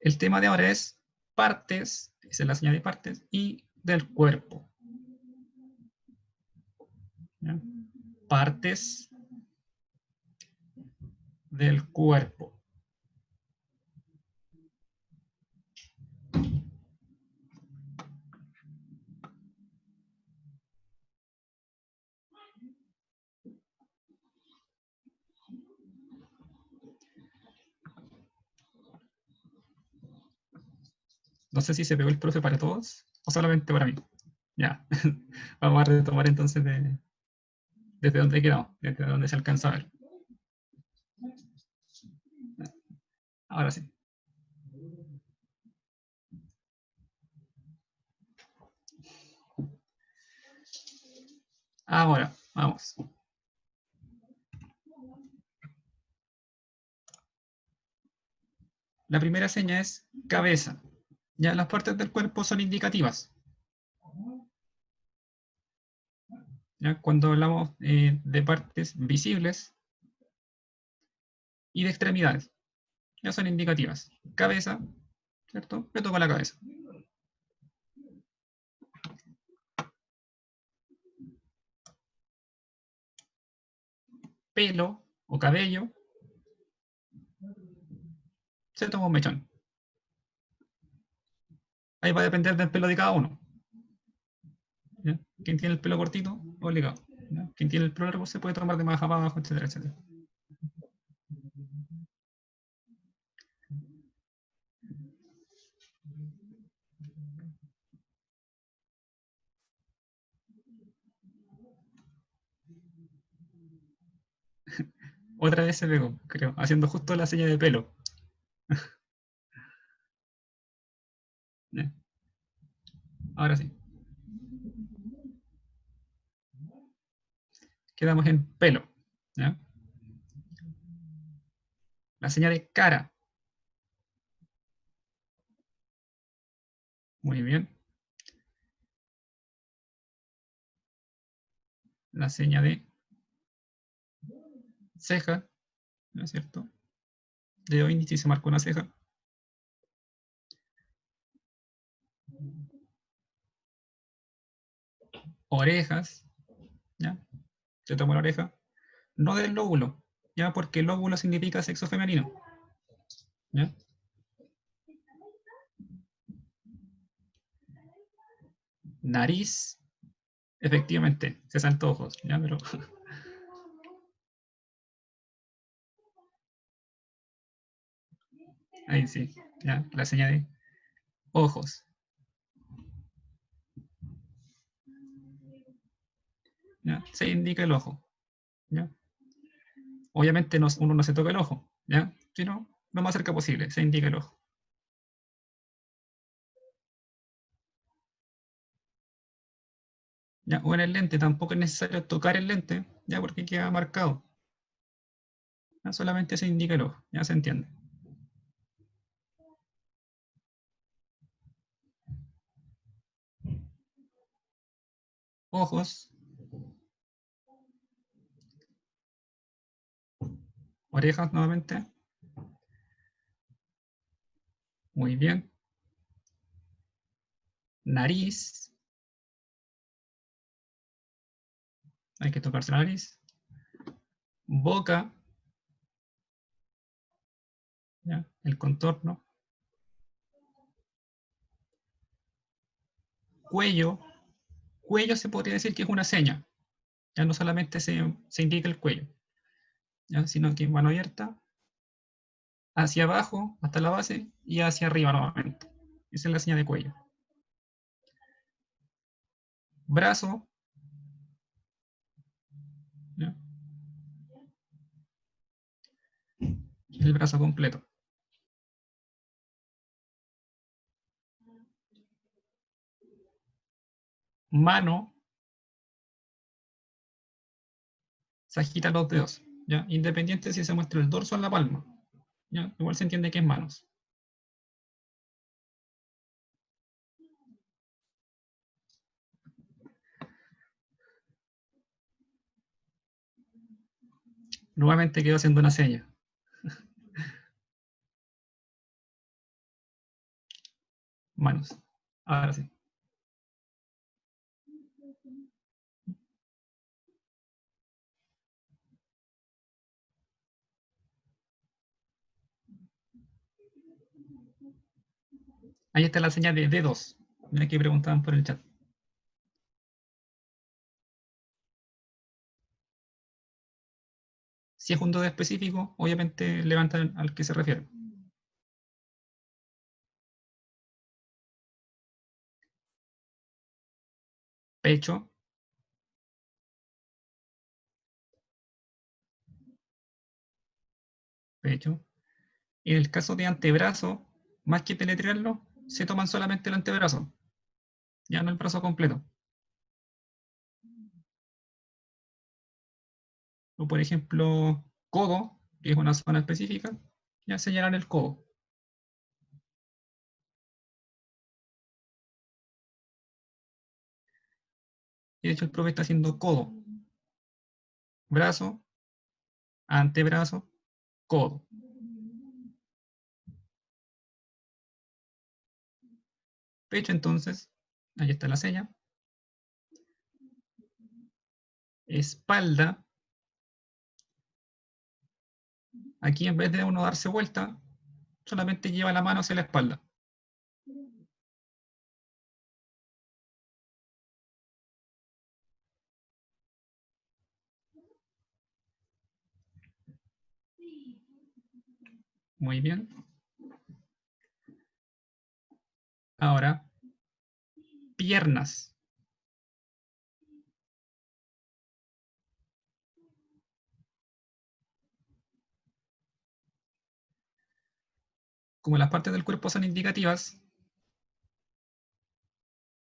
El tema de ahora es partes, esa es la señal de partes, y del cuerpo. ¿Ya? Partes del cuerpo. No sé si se pegó el profe para todos o solamente para mí. Ya, vamos a retomar entonces desde donde quedamos, desde donde se alcanza a ver. Ahora sí. Ahora, vamos. La primera seña es cabeza. Ya las partes del cuerpo son indicativas. ¿Ya? Cuando hablamos de partes visibles y de extremidades, ya son indicativas. Cabeza, ¿cierto? Me toca la cabeza. Pelo o cabello, se toma un mechón. Ahí va a depender del pelo de cada uno. ¿Ya? Quien tiene el pelo cortito, obligado. ¿Ya? Quien tiene el pelo largo se puede tomar de más para abajo, etcétera, etcétera. Otra vez se pegó, creo, haciendo justo la seña de pelo. ¿Ya? Ahora sí. Quedamos en pelo. ¿Ya? La seña de cara. Muy bien. La seña de ceja, ¿no es cierto? Dedo índice y se marca una ceja. Orejas, ¿ya? Se toma la oreja. No del lóbulo, ¿ya? Porque el lóbulo significa sexo femenino, ¿ya? Nariz, efectivamente, se saltó ojos, ¿ya? Pero ahí sí, ¿ya? La señal de ojos, ¿ya? Se indica el ojo, ¿ya? Obviamente uno no se toca el ojo, ¿ya? Sino lo más cerca posible, se indica el ojo. ¿Ya? O en el lente, tampoco es necesario tocar el lente, ¿ya? Porque queda marcado. ¿Ya? Solamente se indica el ojo, ya se entiende. Ojos, orejas nuevamente. Muy bien. Nariz, hay que tocarse la nariz. Boca, ¿ya? El contorno. Cuello, cuello se podría decir que es una seña. Ya no solamente se indica el cuello, ¿ya? Sino que mano abierta, hacia abajo, hasta la base, y hacia arriba nuevamente. Esa es la señal de cuello. Brazo, ¿ya? El brazo completo. Mano, se agita los dedos, ¿ya? Independiente si se muestra el dorso o la palma, ¿ya? Igual se entiende que es manos. Nuevamente quedo haciendo una seña. Manos. Ahora sí. Ahí está la señal de dedos, ya que preguntaban por el chat. Si es un dedo específico, obviamente levantan al que se refiere. Pecho, pecho. En el caso de antebrazo, más que deletrearlo, se toman solamente el antebrazo, ya no el brazo completo. O por ejemplo, codo, que es una zona específica, ya señalar el codo. Y de hecho el profe está haciendo codo, brazo, antebrazo, codo. Pecho entonces, ahí está la seña. Espalda, aquí en vez de uno darse vuelta, solamente lleva la mano hacia la espalda. Muy bien. Ahora, piernas. Como las partes del cuerpo son indicativas,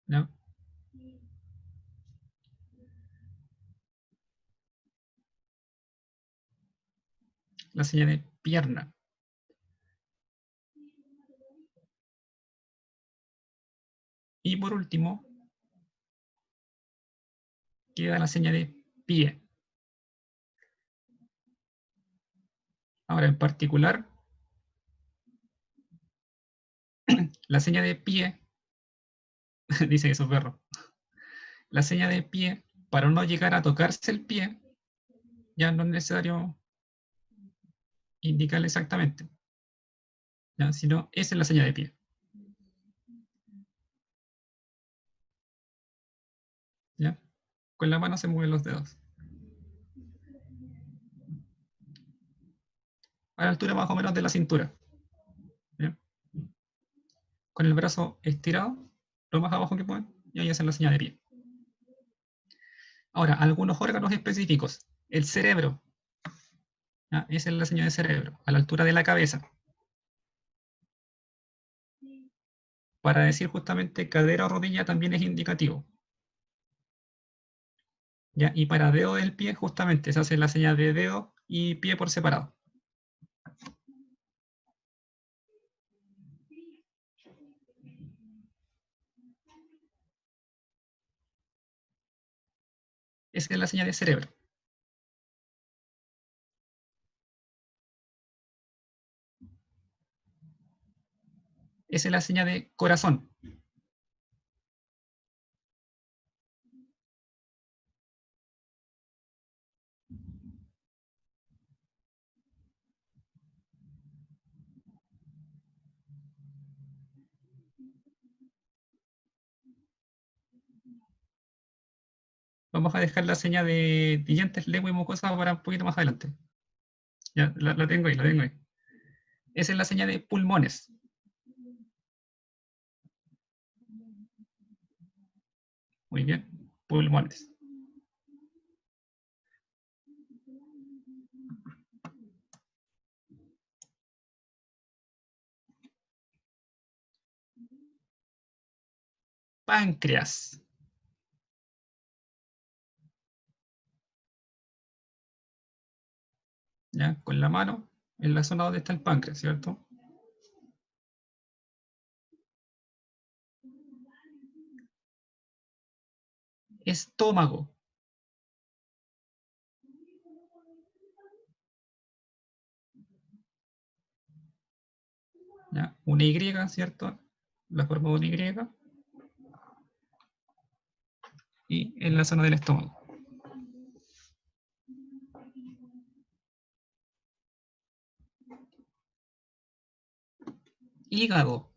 ¿ya? La señal de pierna. Y por último, queda la señal de pie. Ahora, en particular, la señal de pie, dice que es un perro, la señal de pie, para no llegar a tocarse el pie, ya no es necesario indicarle exactamente, ¿ya? Sino esa es la señal de pie. ¿Ya? Con la mano se mueven los dedos. A la altura más o menos de la cintura. ¿Ya? Con el brazo estirado, lo más abajo que pueden, y ahí hacen la señal de pie. Ahora, algunos órganos específicos. El cerebro. ¿Ya? Esa es la señal de cerebro, a la altura de la cabeza. Para decir justamente cadera o rodilla también es indicativo. ¿Ya? Y para dedo del pie, justamente se hace la señal de dedo y pie por separado. Esa es la señal de cerebro. Esa es la señal de corazón. Vamos a dejar la señal de dientes, lengua y mucosa para un poquito más adelante. Ya, la tengo ahí, la tengo ahí. Esa es la señal de pulmones. Muy bien, pulmones. Páncreas. ¿Ya? Con la mano en la zona donde está el páncreas, ¿cierto? Estómago. ¿Ya? Una Y, ¿cierto? La forma de una Y. Y en la zona del estómago. Hígado.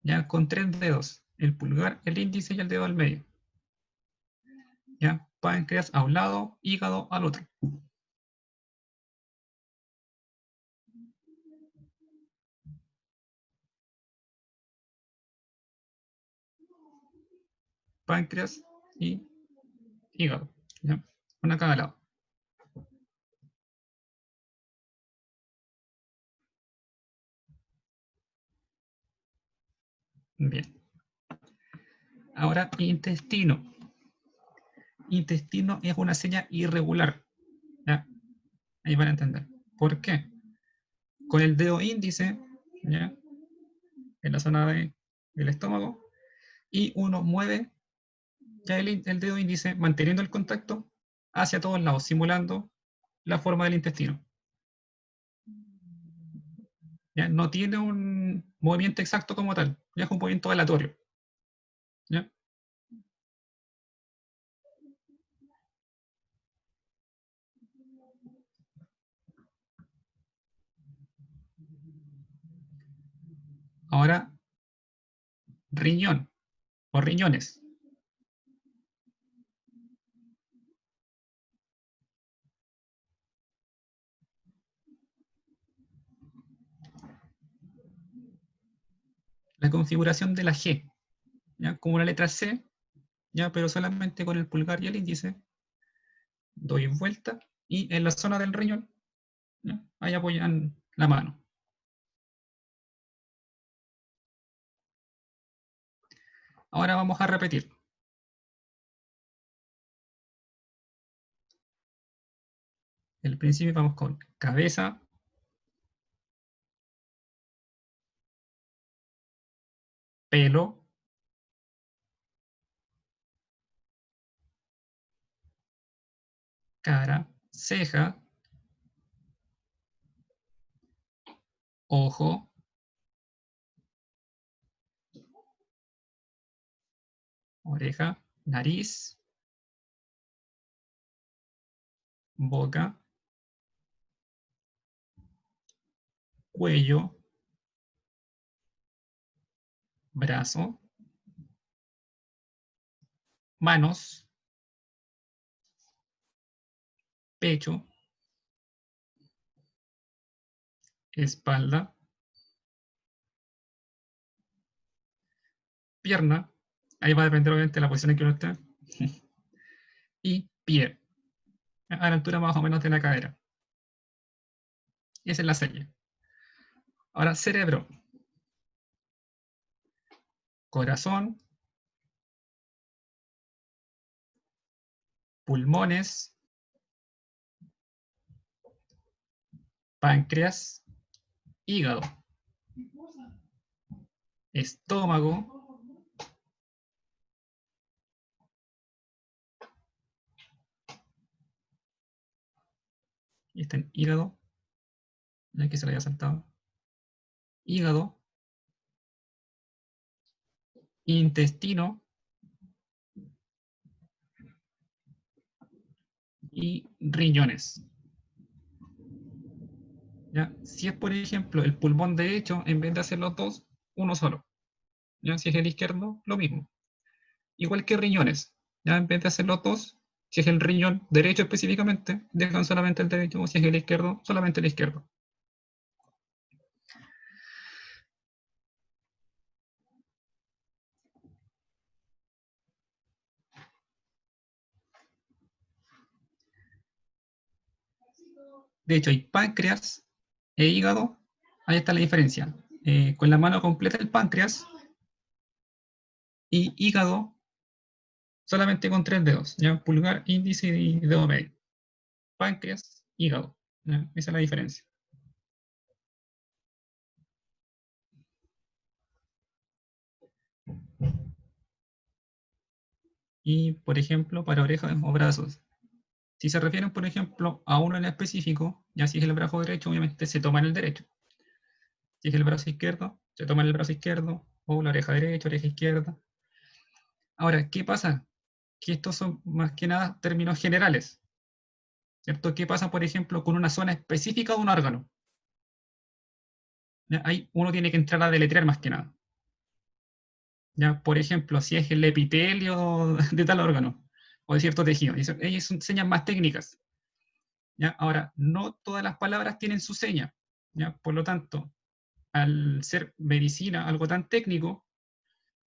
¿Ya? Con tres dedos. El pulgar, el índice y el dedo al medio. ¿Ya? Páncreas a un lado, hígado al otro. Páncreas y hígado. ¿Ya? Una a cada lado. Bien. Ahora, intestino. intestino es una seña irregular. ¿Ya? Ahí van a entender. ¿Por qué? Con el dedo índice, ¿ya? En la zona del estómago, y uno mueve ya el dedo índice manteniendo el contacto hacia todos lados, simulando la forma del intestino. ¿Ya? No tiene un movimiento exacto como tal, ya es un movimiento aleatorio. ¿Ya? Ahora, riñón o riñones. La configuración de la G, ¿ya? Como una letra C, ¿ya? Pero solamente con el pulgar y el índice, doy vuelta y en la zona del riñón, ¿ya? Ahí apoyan la mano. Ahora vamos a repetir. El principio vamos con cabeza, pelo, cara, ceja, ojo, oreja, nariz, boca, cuello, brazo, manos, pecho, espalda, pierna, ahí va a depender obviamente de la posición en que uno esté, y pie, a la altura más o menos de la cadera. Y esa es la seña. Ahora, cerebro, corazón, pulmones, páncreas, hígado, estómago, y está en hígado, no es que se lo haya saltado, hígado, intestino y riñones. ¿Ya? Si es, por ejemplo, el pulmón derecho, en vez de hacer los dos, uno solo. ¿Ya? Si es el izquierdo, lo mismo. Igual que riñones. ¿Ya? En vez de hacer los dos, si es el riñón derecho específicamente, dejan solamente el derecho, o si es el izquierdo, solamente el izquierdo. De hecho, hay páncreas e hígado. Ahí está la diferencia. Con la mano completa el páncreas y hígado solamente con 3 dedos. ¿Ya? Pulgar, índice y dedo medio. Páncreas, hígado. ¿Ya? Esa es la diferencia. Y, por ejemplo, para orejas o brazos. Si se refieren, por ejemplo, a uno en específico, ya si es el brazo derecho, obviamente se toma en el derecho. Si es el brazo izquierdo, se toma en el brazo izquierdo, o la oreja derecha, oreja izquierda. Ahora, ¿qué pasa? Que estos son más que nada términos generales, ¿cierto? ¿Qué pasa, por ejemplo, con una zona específica de un órgano? ¿Ya? Ahí uno tiene que entrar a deletrear más que nada. ¿Ya? Por ejemplo, si es el epitelio de tal órgano o de cierto tejido. Ellas son señas más técnicas. ¿Ya? Ahora, no todas las palabras tienen su seña. ¿Ya? Por lo tanto, al ser medicina algo tan técnico,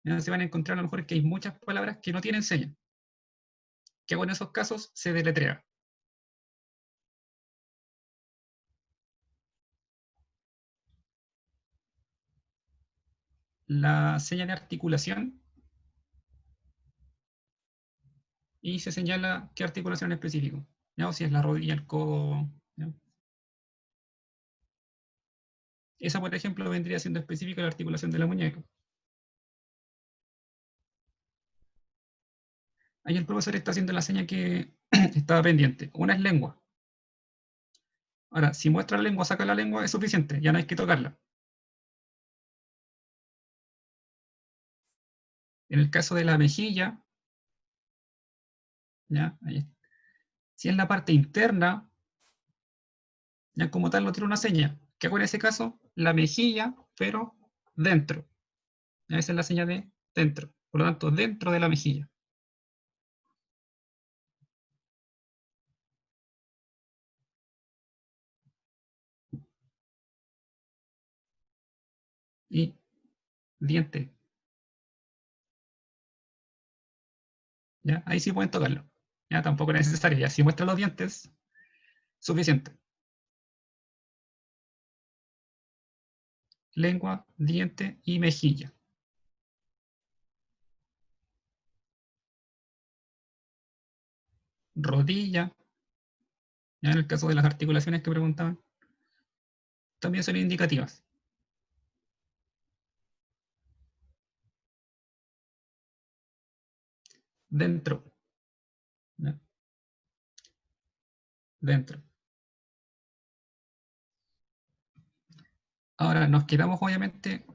¿ya? Se van a encontrar a lo mejor que hay muchas palabras que no tienen seña. ¿Qué hago en esos casos? Se deletrea. La seña de articulación y se señala qué articulación en específico, ¿ya? O si es la rodilla, el codo, ¿ya? Esa, por ejemplo, vendría siendo específica de la articulación de la muñeca. Ahí el profesor está haciendo la seña que estaba pendiente. Una es lengua. Ahora, si muestra la lengua, saca la lengua, es suficiente, ya no hay que tocarla. En el caso de la mejilla, ¿ya? Ahí, si es la parte interna, ya como tal no tiene una seña. ¿Qué hago en ese caso? La mejilla, pero dentro. Esa es la seña de dentro. Por lo tanto, dentro de la mejilla. Y diente. ¿Ya? Ahí sí pueden tocarlo. Ya tampoco es necesario. Ya si muestra los dientes, suficiente. Lengua, diente y mejilla. Rodilla. Ya en el caso de las articulaciones que preguntaban, también son indicativas. Dentro. ¿Ya? Dentro. Ahora, nos quedamos obviamente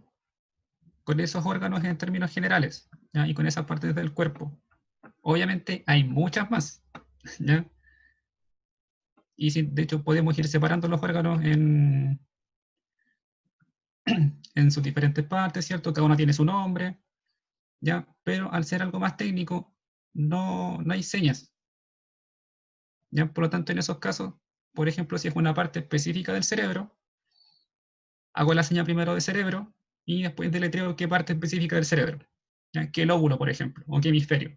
con esos órganos en términos generales, ¿ya? Y con esas partes del cuerpo. Obviamente hay muchas más, ¿ya? Y sí, de hecho podemos ir separando los órganos en sus diferentes partes, ¿cierto? Cada una tiene su nombre, ¿ya? Pero al ser algo más técnico, no hay señas, ¿ya? Por lo tanto, en esos casos, por ejemplo, si es una parte específica del cerebro, hago la seña primero de cerebro y después deletreo qué parte específica del cerebro, ¿ya? ¿Qué lóbulo, por ejemplo? O qué hemisferio.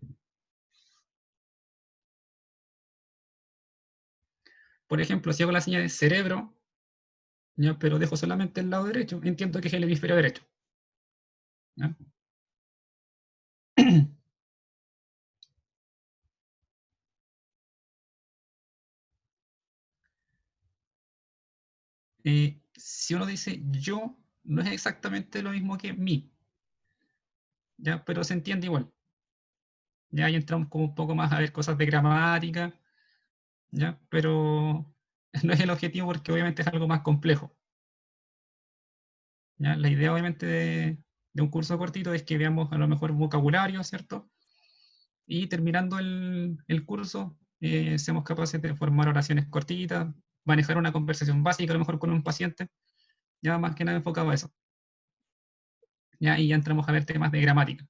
Por ejemplo, si hago la seña de cerebro, ¿ya? Pero dejo solamente el lado derecho, entiendo que es el hemisferio derecho, ¿ya? Si uno dice yo, no es exactamente lo mismo que mí, ¿ya? Pero se entiende igual. Ya ahí entramos como un poco más a ver cosas de gramática, ¿ya? Pero no es el objetivo porque obviamente es algo más complejo, ¿ya? La idea obviamente de un curso cortito es que veamos a lo mejor vocabulario, ¿cierto? Y terminando el curso, seamos capaces de formar oraciones cortitas, manejar una conversación básica a lo mejor con un paciente, ya más que nada enfocado a eso. ¿Ya? Y ya entramos a ver temas de gramática.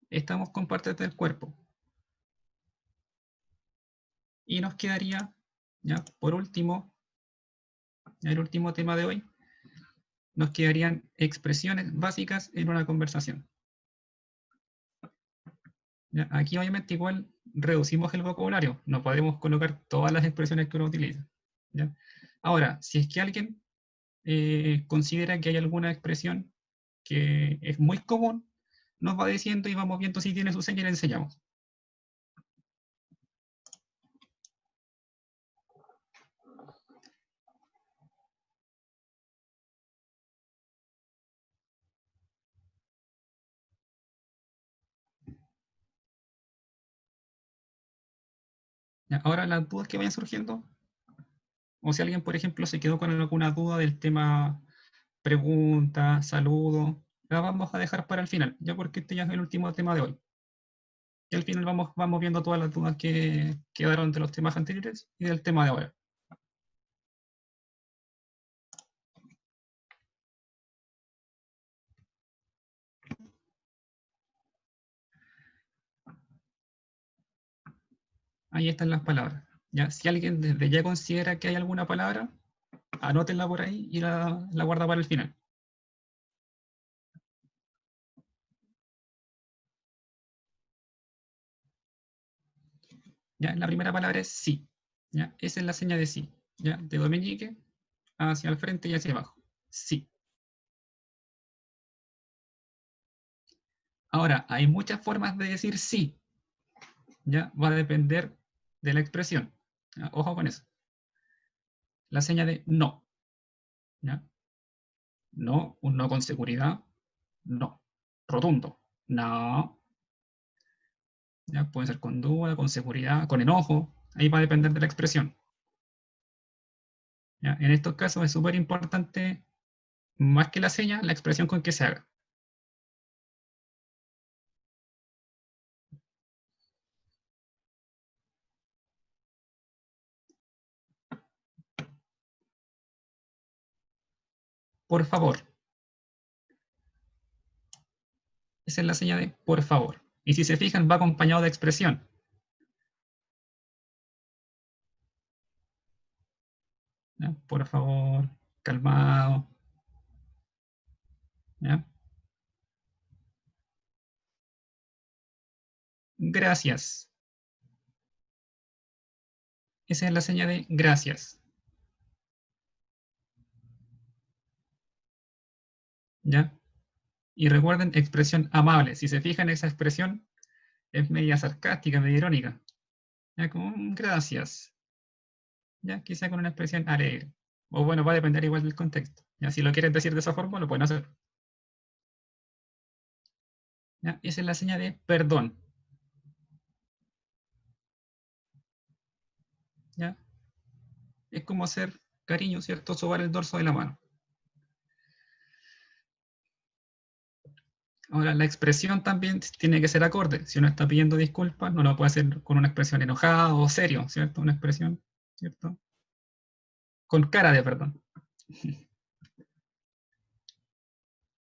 Estamos con partes del cuerpo. Y nos quedaría, ya por último, el último tema de hoy, nos quedarían expresiones básicas en una conversación. ¿Ya? Aquí obviamente igual reducimos el vocabulario, no podemos colocar todas las expresiones que uno utiliza. ¿Ya? Ahora, si es que alguien considera que hay alguna expresión que es muy común, nos va diciendo y vamos viendo si tiene su seña y le enseñamos. ¿Ya? Ahora las dudas que vayan surgiendo, o si alguien, por ejemplo, se quedó con alguna duda del tema pregunta, saludo, la vamos a dejar para el final, ya porque este ya es el último tema de hoy. Y al final vamos viendo todas las dudas que quedaron de los temas anteriores y del tema de ahora. Ahí están las palabras. ¿Ya? Si alguien desde ya considera que hay alguna palabra, anótenla por ahí y la guarda para el final. ¿ya? La primera palabra es sí, ¿ya? Esa es la señal de sí, ¿ya? Dedo meñique hacia el frente y hacia abajo. Sí. Ahora, hay muchas formas de decir sí, ¿ya? Va a depender de la expresión. ¿Ya? Ojo con eso. La señal de no, ¿ya? No, un no con seguridad, no. Rotundo, no. ¿Ya? Puede ser con duda, con seguridad, con enojo. Ahí va a depender de la expresión. ¿Ya? En estos casos es súper importante, más que la señal, la expresión con que se haga. Por favor. Esa es la señal de por favor. Y si se fijan, va acompañado de expresión. ¿Ya? Por favor, calmado. ¿Ya? Gracias. Esa es la señal de gracias. ¿Ya? Y recuerden, expresión amable. Si se fijan, esa expresión es media sarcástica, media irónica. ¿Ya? Como gracias. ¿Ya? Quizá con una expresión alegre. O bueno, va a depender igual del contexto. ¿Ya? Si lo quieres decir de esa forma, lo pueden hacer. ¿Ya? Esa es la señal de perdón. ¿Ya? Es como hacer cariño, ¿cierto? Sobar el dorso de la mano. Ahora, la expresión también tiene que ser acorde. Si uno está pidiendo disculpas, no lo puede hacer con una expresión enojada o serio, ¿cierto? Una expresión, ¿cierto? Con cara de perdón.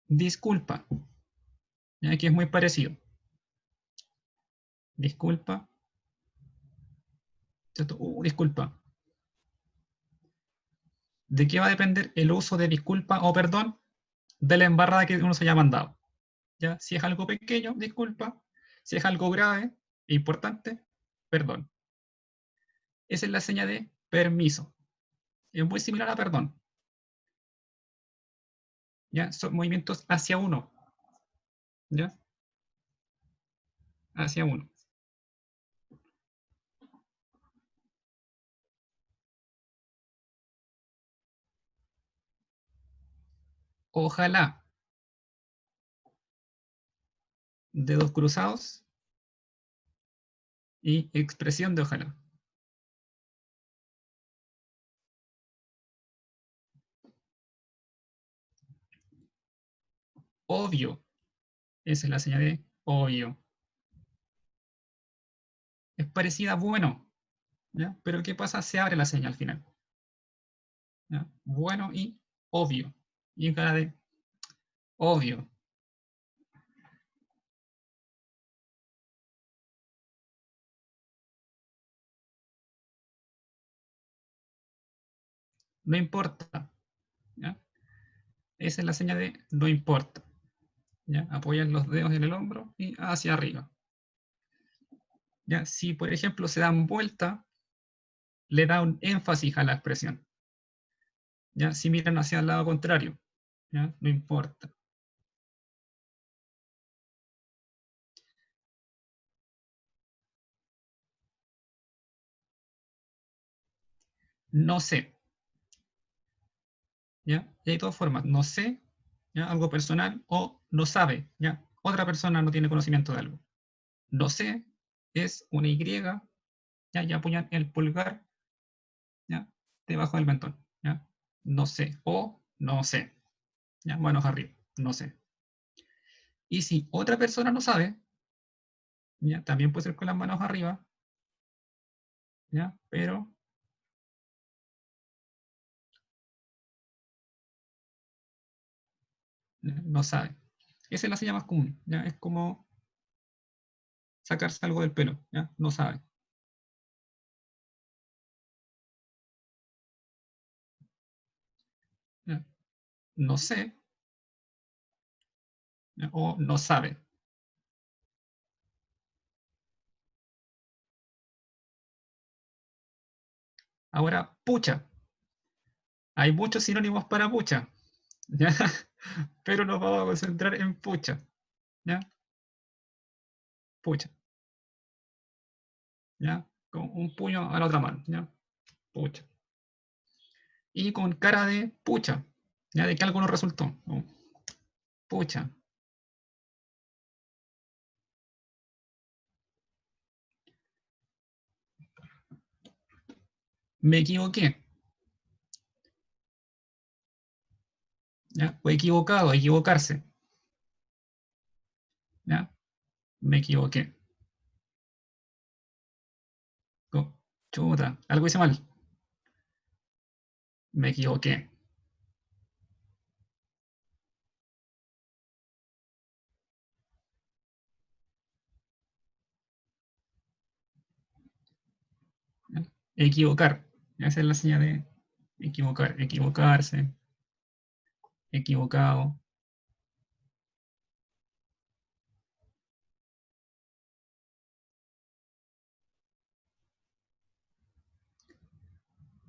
Disculpa. Y aquí es muy parecido. Disculpa, ¿cierto? Disculpa. ¿De qué va a depender el uso de disculpa o perdón? De la embarrada que uno se haya mandado. ¿Ya? Si es algo pequeño, disculpa. Si es algo grave e importante, perdón. Esa es la señal de permiso. Es muy similar a perdón. ¿Ya? Son movimientos hacia uno. ¿Ya? Hacia uno. Ojalá. Dedos cruzados y expresión de ojalá. Obvio. Esa es la señal de obvio. Es parecida a bueno. ¿Ya? Pero ¿qué pasa? Se abre la señal al final. ¿Ya? Bueno y obvio. Y cara de obvio. No importa. ¿Ya? Esa es la señal de no importa. ¿Ya? Apoyan los dedos en el hombro y hacia arriba. ¿Ya? Si, por ejemplo, se dan vuelta, le da un énfasis a la expresión. ¿Ya? Si miran hacia el lado contrario, ¿ya? No importa. No sé. ¿Ya? Y hay dos formas. No sé, ¿ya? Algo personal, o no sabe, ¿ya? Otra persona no tiene conocimiento de algo. No sé es una Y, ¿ya? Y apoyan el pulgar, ¿ya? Debajo del mentón, ¿ya? No sé, o no sé, ¿ya? Manos arriba, no sé. Y si otra persona no sabe, ¿ya? También puede ser con las manos arriba, ¿ya? Pero no sabe. Esa es la señal más común, ¿ya? Es como sacarse algo del pelo, ¿ya? No sabe. ¿Ya? No sé, ¿ya? O no sabe. Ahora, pucha. Hay muchos sinónimos para pucha, ¿ya? Pero nos vamos a concentrar en pucha, ¿ya? Pucha, ¿ya? Con un puño a la otra mano, ¿ya? Pucha. Y con cara de pucha, ¿ya? De que algo nos resultó. Pucha. Me equivoqué, ¿ya? O equivocado, equivocarse, ¿ya? Me equivoqué. Chuta, algo hice mal. Me equivoqué. ¿Ya? Equivocar. Esa es la señal de equivocar, equivocarse, equivocado.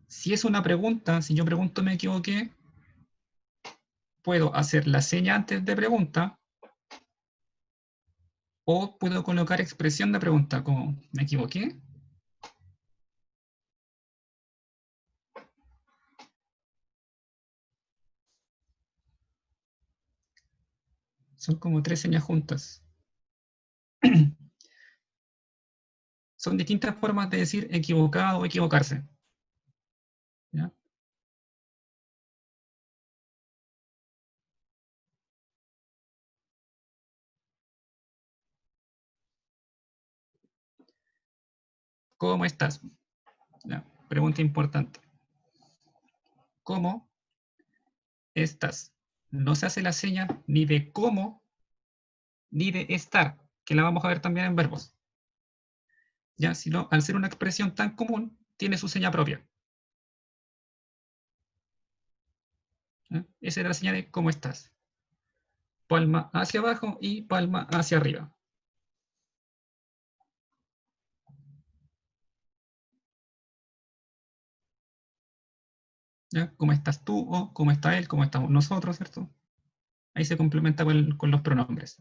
Si es una pregunta, si yo pregunto me equivoqué, puedo hacer la seña antes de pregunta o puedo colocar expresión de pregunta como ¿me equivoqué? Son como tres señas juntas. Son distintas formas de decir equivocado o equivocarse. ¿Ya? ¿Cómo estás? ¿Ya? Pregunta importante. ¿Cómo estás? No se hace la seña ni de cómo ni de estar, que la vamos a ver también en verbos. ¿Ya? Sino al ser una expresión tan común, tiene su seña propia. ¿Ya? Esa es la señal de cómo estás. Palma hacia abajo y palma hacia arriba. ¿Ya? ¿Cómo estás tú? O ¿cómo está él? ¿Cómo estamos nosotros? ¿Cierto? Ahí se complementa con los pronombres.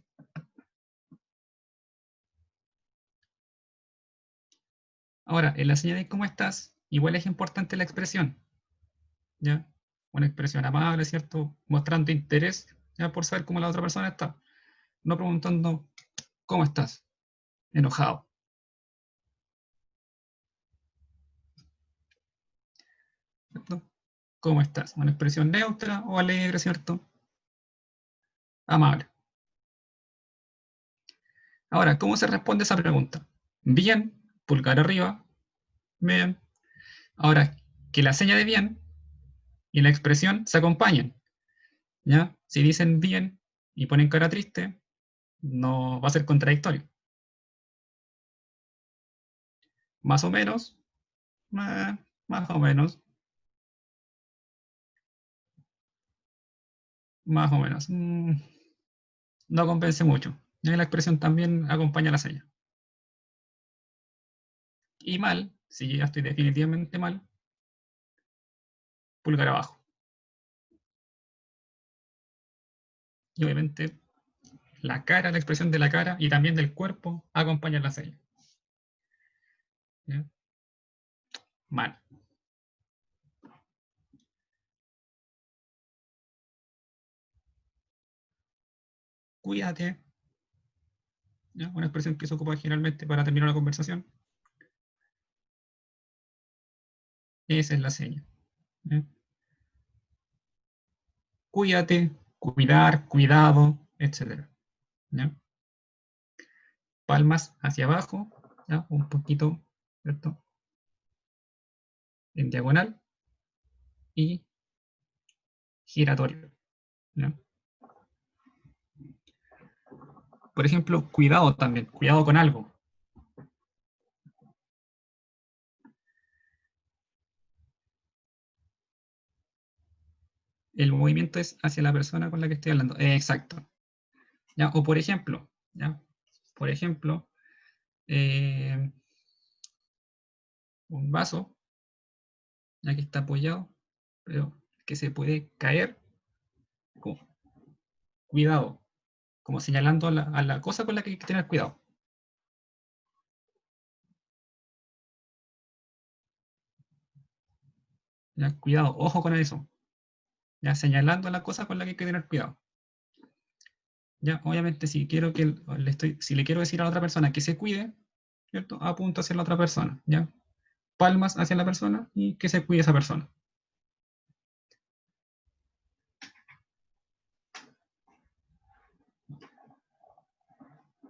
Ahora, en la señal de cómo estás, igual es importante la expresión. ¿Ya? Una expresión amable, ¿cierto? Mostrando interés, ¿ya? Por saber cómo la otra persona está. No preguntando, ¿cómo estás? Enojado. ¿Cierto? ¿Cómo estás? Una expresión neutra o alegre, ¿cierto? Amable. Ahora, ¿cómo se responde esa pregunta? Bien, pulgar arriba, bien. Ahora, que la seña de bien y la expresión se acompañen, ¿ya? Si dicen bien y ponen cara triste, no va a ser contradictorio. Más o menos, más o menos, más o menos. No convence mucho. Y la expresión también acompaña la seña. Y mal, si ya estoy definitivamente mal, pulgar abajo. Y obviamente la cara, la expresión de la cara y también del cuerpo acompañan la seña. ¿Ya? Mal. Cuídate. ¿Ya? Una expresión que se ocupa generalmente para terminar una conversación. Esa es la seña. ¿Ya? Cuídate, cuidar, cuidado, etc. ¿Ya? Palmas hacia abajo, ¿ya? Un poquito, ¿cierto? En diagonal y giratorio. ¿Ya? Por ejemplo, cuidado también, cuidado con algo. El movimiento es hacia la persona con la que estoy hablando. Exacto. ¿Ya? O por ejemplo, ¿ya? Por ejemplo, eh, un vaso ya que está apoyado, pero que se puede caer. Cuidado, como señalando a la cosa con la que hay que tener cuidado. ¿Ya? Cuidado, ojo con eso. Ya señalando a la cosa con la que hay que tener cuidado. Ya, obviamente, si quiero si le quiero decir a la otra persona que se cuide, ¿cierto? Apunto hacia la otra persona, ¿ya? Palmas hacia la persona y que se cuide esa persona.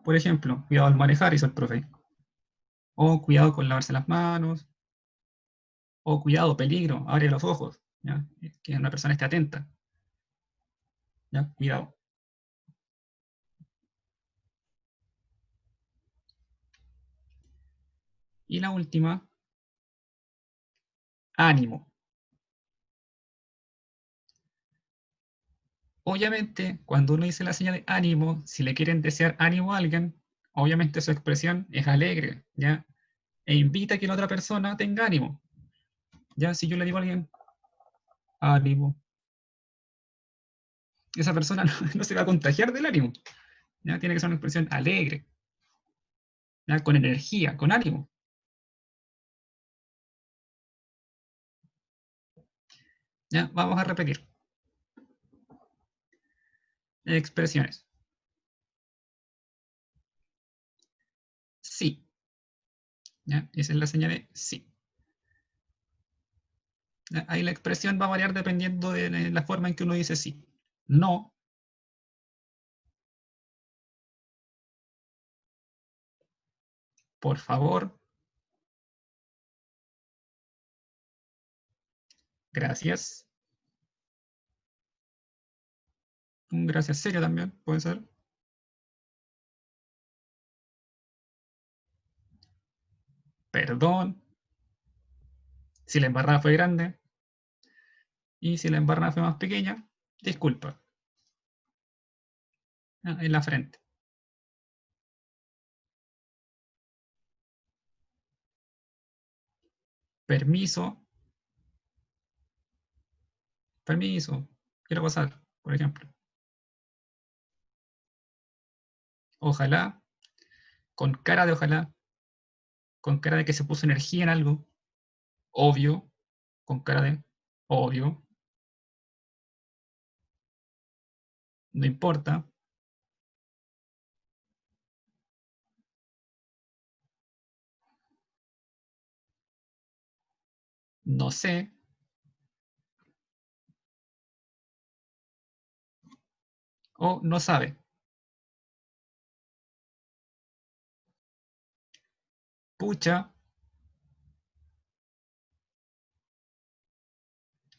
Por ejemplo, cuidado al manejar, hizo el profe. O cuidado con lavarse las manos. O cuidado, peligro, abre los ojos, ¿ya? Que una persona esté atenta. ¿Ya? Cuidado. Y la última, ánimo. Obviamente, cuando uno dice la señal de ánimo, si le quieren desear ánimo a alguien, obviamente su expresión es alegre, ¿ya? E invita a que la otra persona tenga ánimo. Ya, si yo le digo a alguien, ánimo, esa persona no se va a contagiar del ánimo. ¿Ya? Tiene que ser una expresión alegre, ¿ya? Con energía, con ánimo. ¿Ya? Vamos a repetir. Expresiones. Sí. ¿Ya? Esa es la señal de sí. ¿Ya? Ahí la expresión va a variar dependiendo de la forma en que uno dice sí. No. Por favor. Gracias. Un gracias serio también, puede ser. Perdón. Si la embarrada fue grande. Y si la embarrada fue más pequeña, disculpa. ¿Ya? En la frente. Permiso. Permiso. Quiero pasar, por ejemplo. Ojalá. Con cara de ojalá. Con cara de que se puso energía en algo. Obvio. Con cara de obvio. No importa. No sé. O no sabe. Pucha.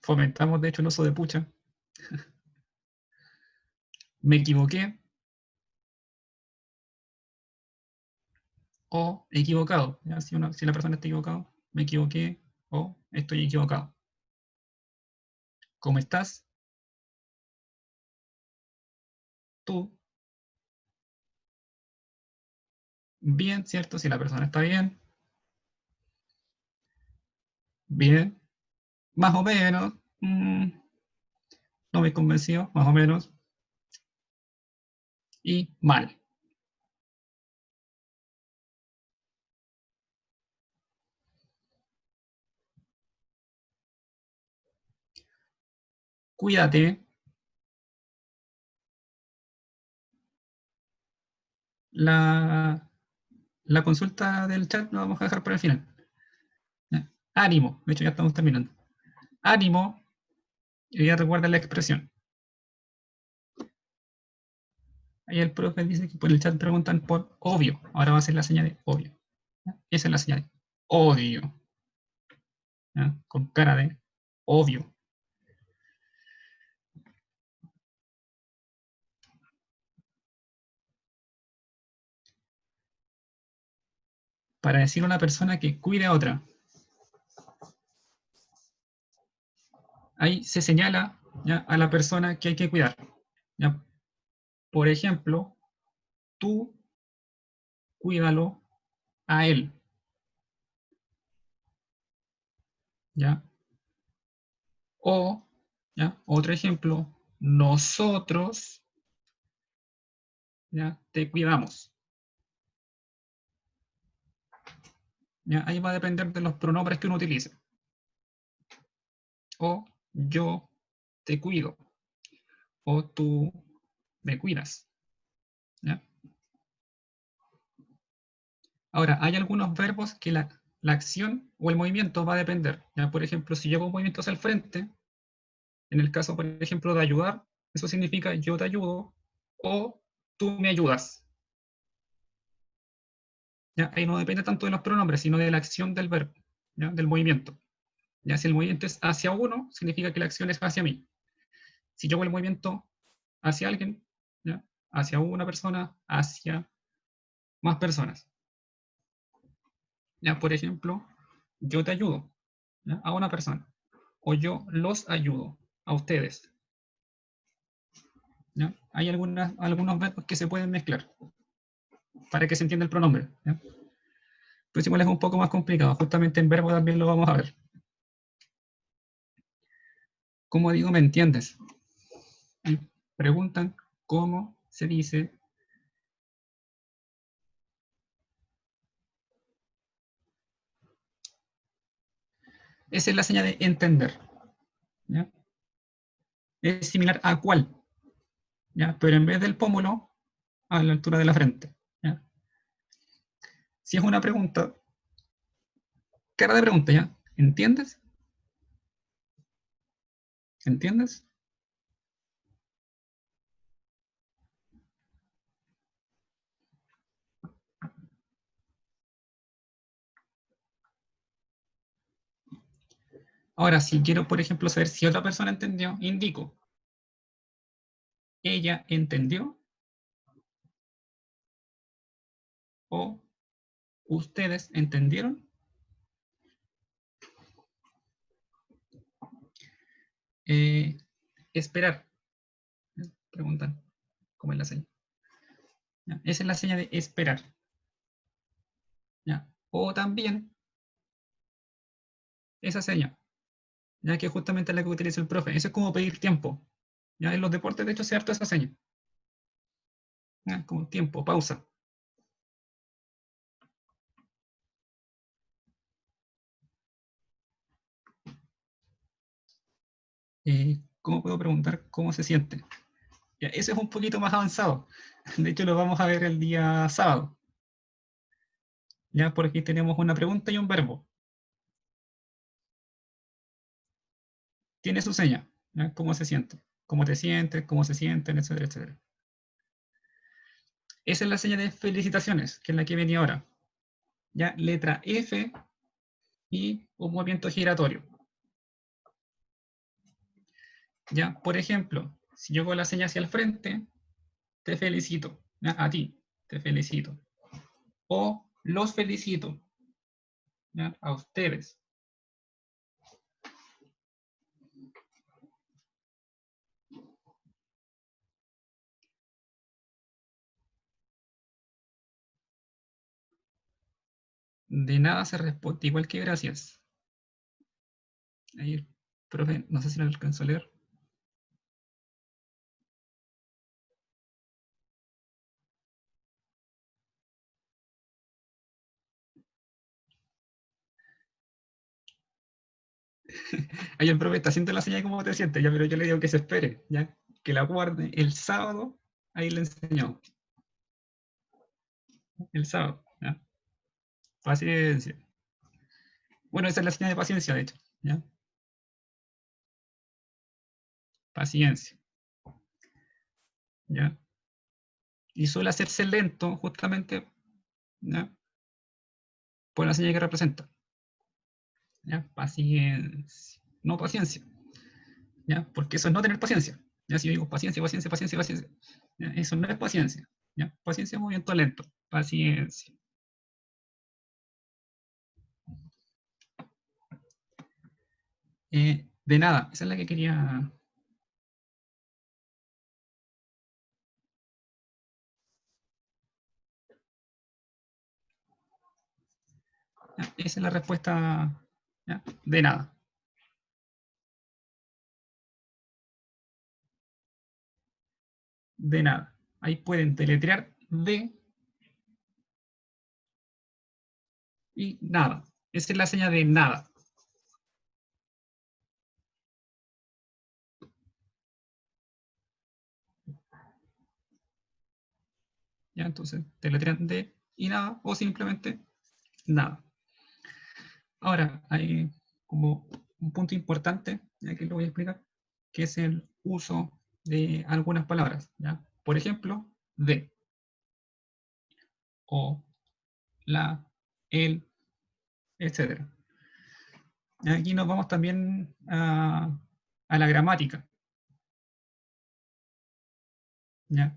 Fomentamos, de hecho, el uso de pucha. Me equivoqué. O equivocado. ¿Ya? Si la persona está equivocado, me equivoqué o estoy equivocado. ¿Cómo estás? Tú. Bien, ¿cierto? Si la persona está bien. Bien. Más o menos. No me convenció, más o menos. Y mal. Cuídate. La, la consulta del chat la vamos a dejar para el final. ¿Ya? Ánimo. De hecho, ya estamos terminando. Ánimo. Y ya recuerda la expresión. Ahí el profe dice que por el chat preguntan por obvio. Ahora va a ser la señal de obvio. ¿Ya? Esa es la señal de odio. ¿Ya? Con cara de obvio. Para decir a una persona que cuide a otra. Ahí se señala, ¿ya?, a la persona que hay que cuidar. ¿Ya? Por ejemplo, tú cuídalo a él. ¿Ya? O, ¿ya? Otro ejemplo, nosotros, ¿ya? Te cuidamos. ¿Ya? Ahí va a depender de los pronombres que uno utilice. O yo te cuido. O tú me cuidas. ¿Ya? Ahora, hay algunos verbos que la acción o el movimiento va a depender. ¿Ya? Por ejemplo, si yo hago un movimiento hacia el frente, en el caso, por ejemplo, de ayudar, eso significa yo te ayudo o tú me ayudas. ¿Ya? Ahí no depende tanto de los pronombres, sino de la acción del verbo, ¿ya? Del movimiento. ¿Ya? Si el movimiento es hacia uno, significa que la acción es hacia mí. Si yo hago el movimiento hacia alguien, ¿ya? Hacia una persona, hacia más personas. ¿Ya? Por ejemplo, yo te ayudo, ¿ya? A una persona. O yo los ayudo a ustedes. ¿Ya? Hay algunos verbos que se pueden mezclar para que se entienda el pronombre. ¿Ya? Pues igual es un poco más complicado. Justamente en verbo también lo vamos a ver. ¿Cómo digo, me entiendes? Y preguntan cómo se dice. Esa es la señal de entender. ¿Ya? Es similar a cuál, ¿ya? Pero en vez del pómulo, a la altura de la frente. ¿Ya? Si es una pregunta, cara de pregunta, ¿ya? ¿Entiendes? ¿Entiendes? Ahora, si quiero, por ejemplo, saber si otra persona entendió, indico, ella entendió o ustedes entendieron. Eh, esperar, ¿ya? Preguntan, ¿cómo es la seña? ¿Ya? Esa es la seña de esperar. ¿Ya? O también esa seña, ya que justamente es la que utiliza el profe. Eso es como pedir tiempo. ¿Ya? En los deportes, de hecho, se harta esa seña. ¿Ya? Como tiempo, pausa. ¿Cómo puedo preguntar cómo se siente? Ya, eso es un poquito más avanzado. De hecho, lo vamos a ver el día sábado. Ya por aquí tenemos una pregunta y un verbo. Tiene su seña. ¿Ya? ¿Cómo se siente? ¿Cómo te sientes? ¿Cómo se sienten? Etcétera, etcétera. Esa es la seña de felicitaciones, que es la que venía ahora. Ya, letra F y un movimiento giratorio. Ya, por ejemplo, si yo hago la seña hacia el frente, te felicito. ¿Ya? A ti, te felicito. O los felicito. ¿Ya? A ustedes. De nada se responde, igual que gracias. Ahí, profe, no sé si lo alcanzo a leer. Ahí el profe está haciendo la señal de cómo te sientes, ya, pero yo le digo que se espere, ya, que la guarde el sábado, ahí le enseñó. El sábado, ya. Paciencia. Bueno, esa es la señal de paciencia, de hecho, ya. Paciencia, ya. Y suele hacerse lento, justamente, ya, por la señal que representa, ya. Paciencia, no paciencia, ya, porque eso es no tener paciencia. Ya, si yo digo paciencia, paciencia, paciencia, paciencia, ya, eso no es paciencia, ya. Paciencia es movimiento lento, paciencia. De nada, esa es la que quería. Ya, esa es la respuesta, ya, de nada. de nada. Ahí pueden deletrear de y nada. Esa es la señal de nada. ¿Ya? Entonces, deletrean de y nada, o simplemente nada. Ahora, hay como un punto importante, ya que lo voy a explicar, que es el uso de algunas palabras. ¿Ya? Por ejemplo, de, o, la, el, etc. Aquí nos vamos también a la gramática. ¿Ya?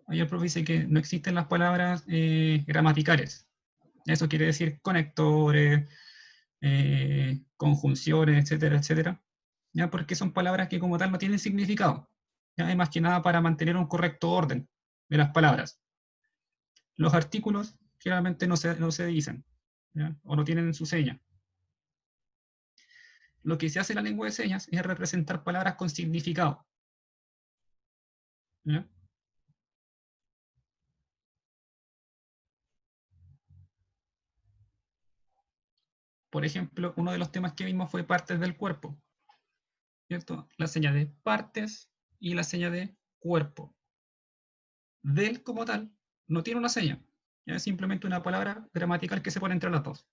Ahí el profe dice que no existen las palabras gramaticales. Eso quiere decir conectores, conjunciones, etcétera, etcétera. ¿Ya? Porque son palabras que como tal no tienen significado. ¿Ya? Es más que nada para mantener un correcto orden de las palabras. Los artículos generalmente no se dicen, ¿ya? O no tienen su seña. Lo que se hace en la lengua de señas es representar palabras con significado. ¿Ya? Por ejemplo, uno de los temas que vimos fue partes del cuerpo, ¿cierto? La seña de partes y la seña de cuerpo. Del como tal no tiene una seña, ¿ya? Es simplemente una palabra gramatical que se pone entre las dos.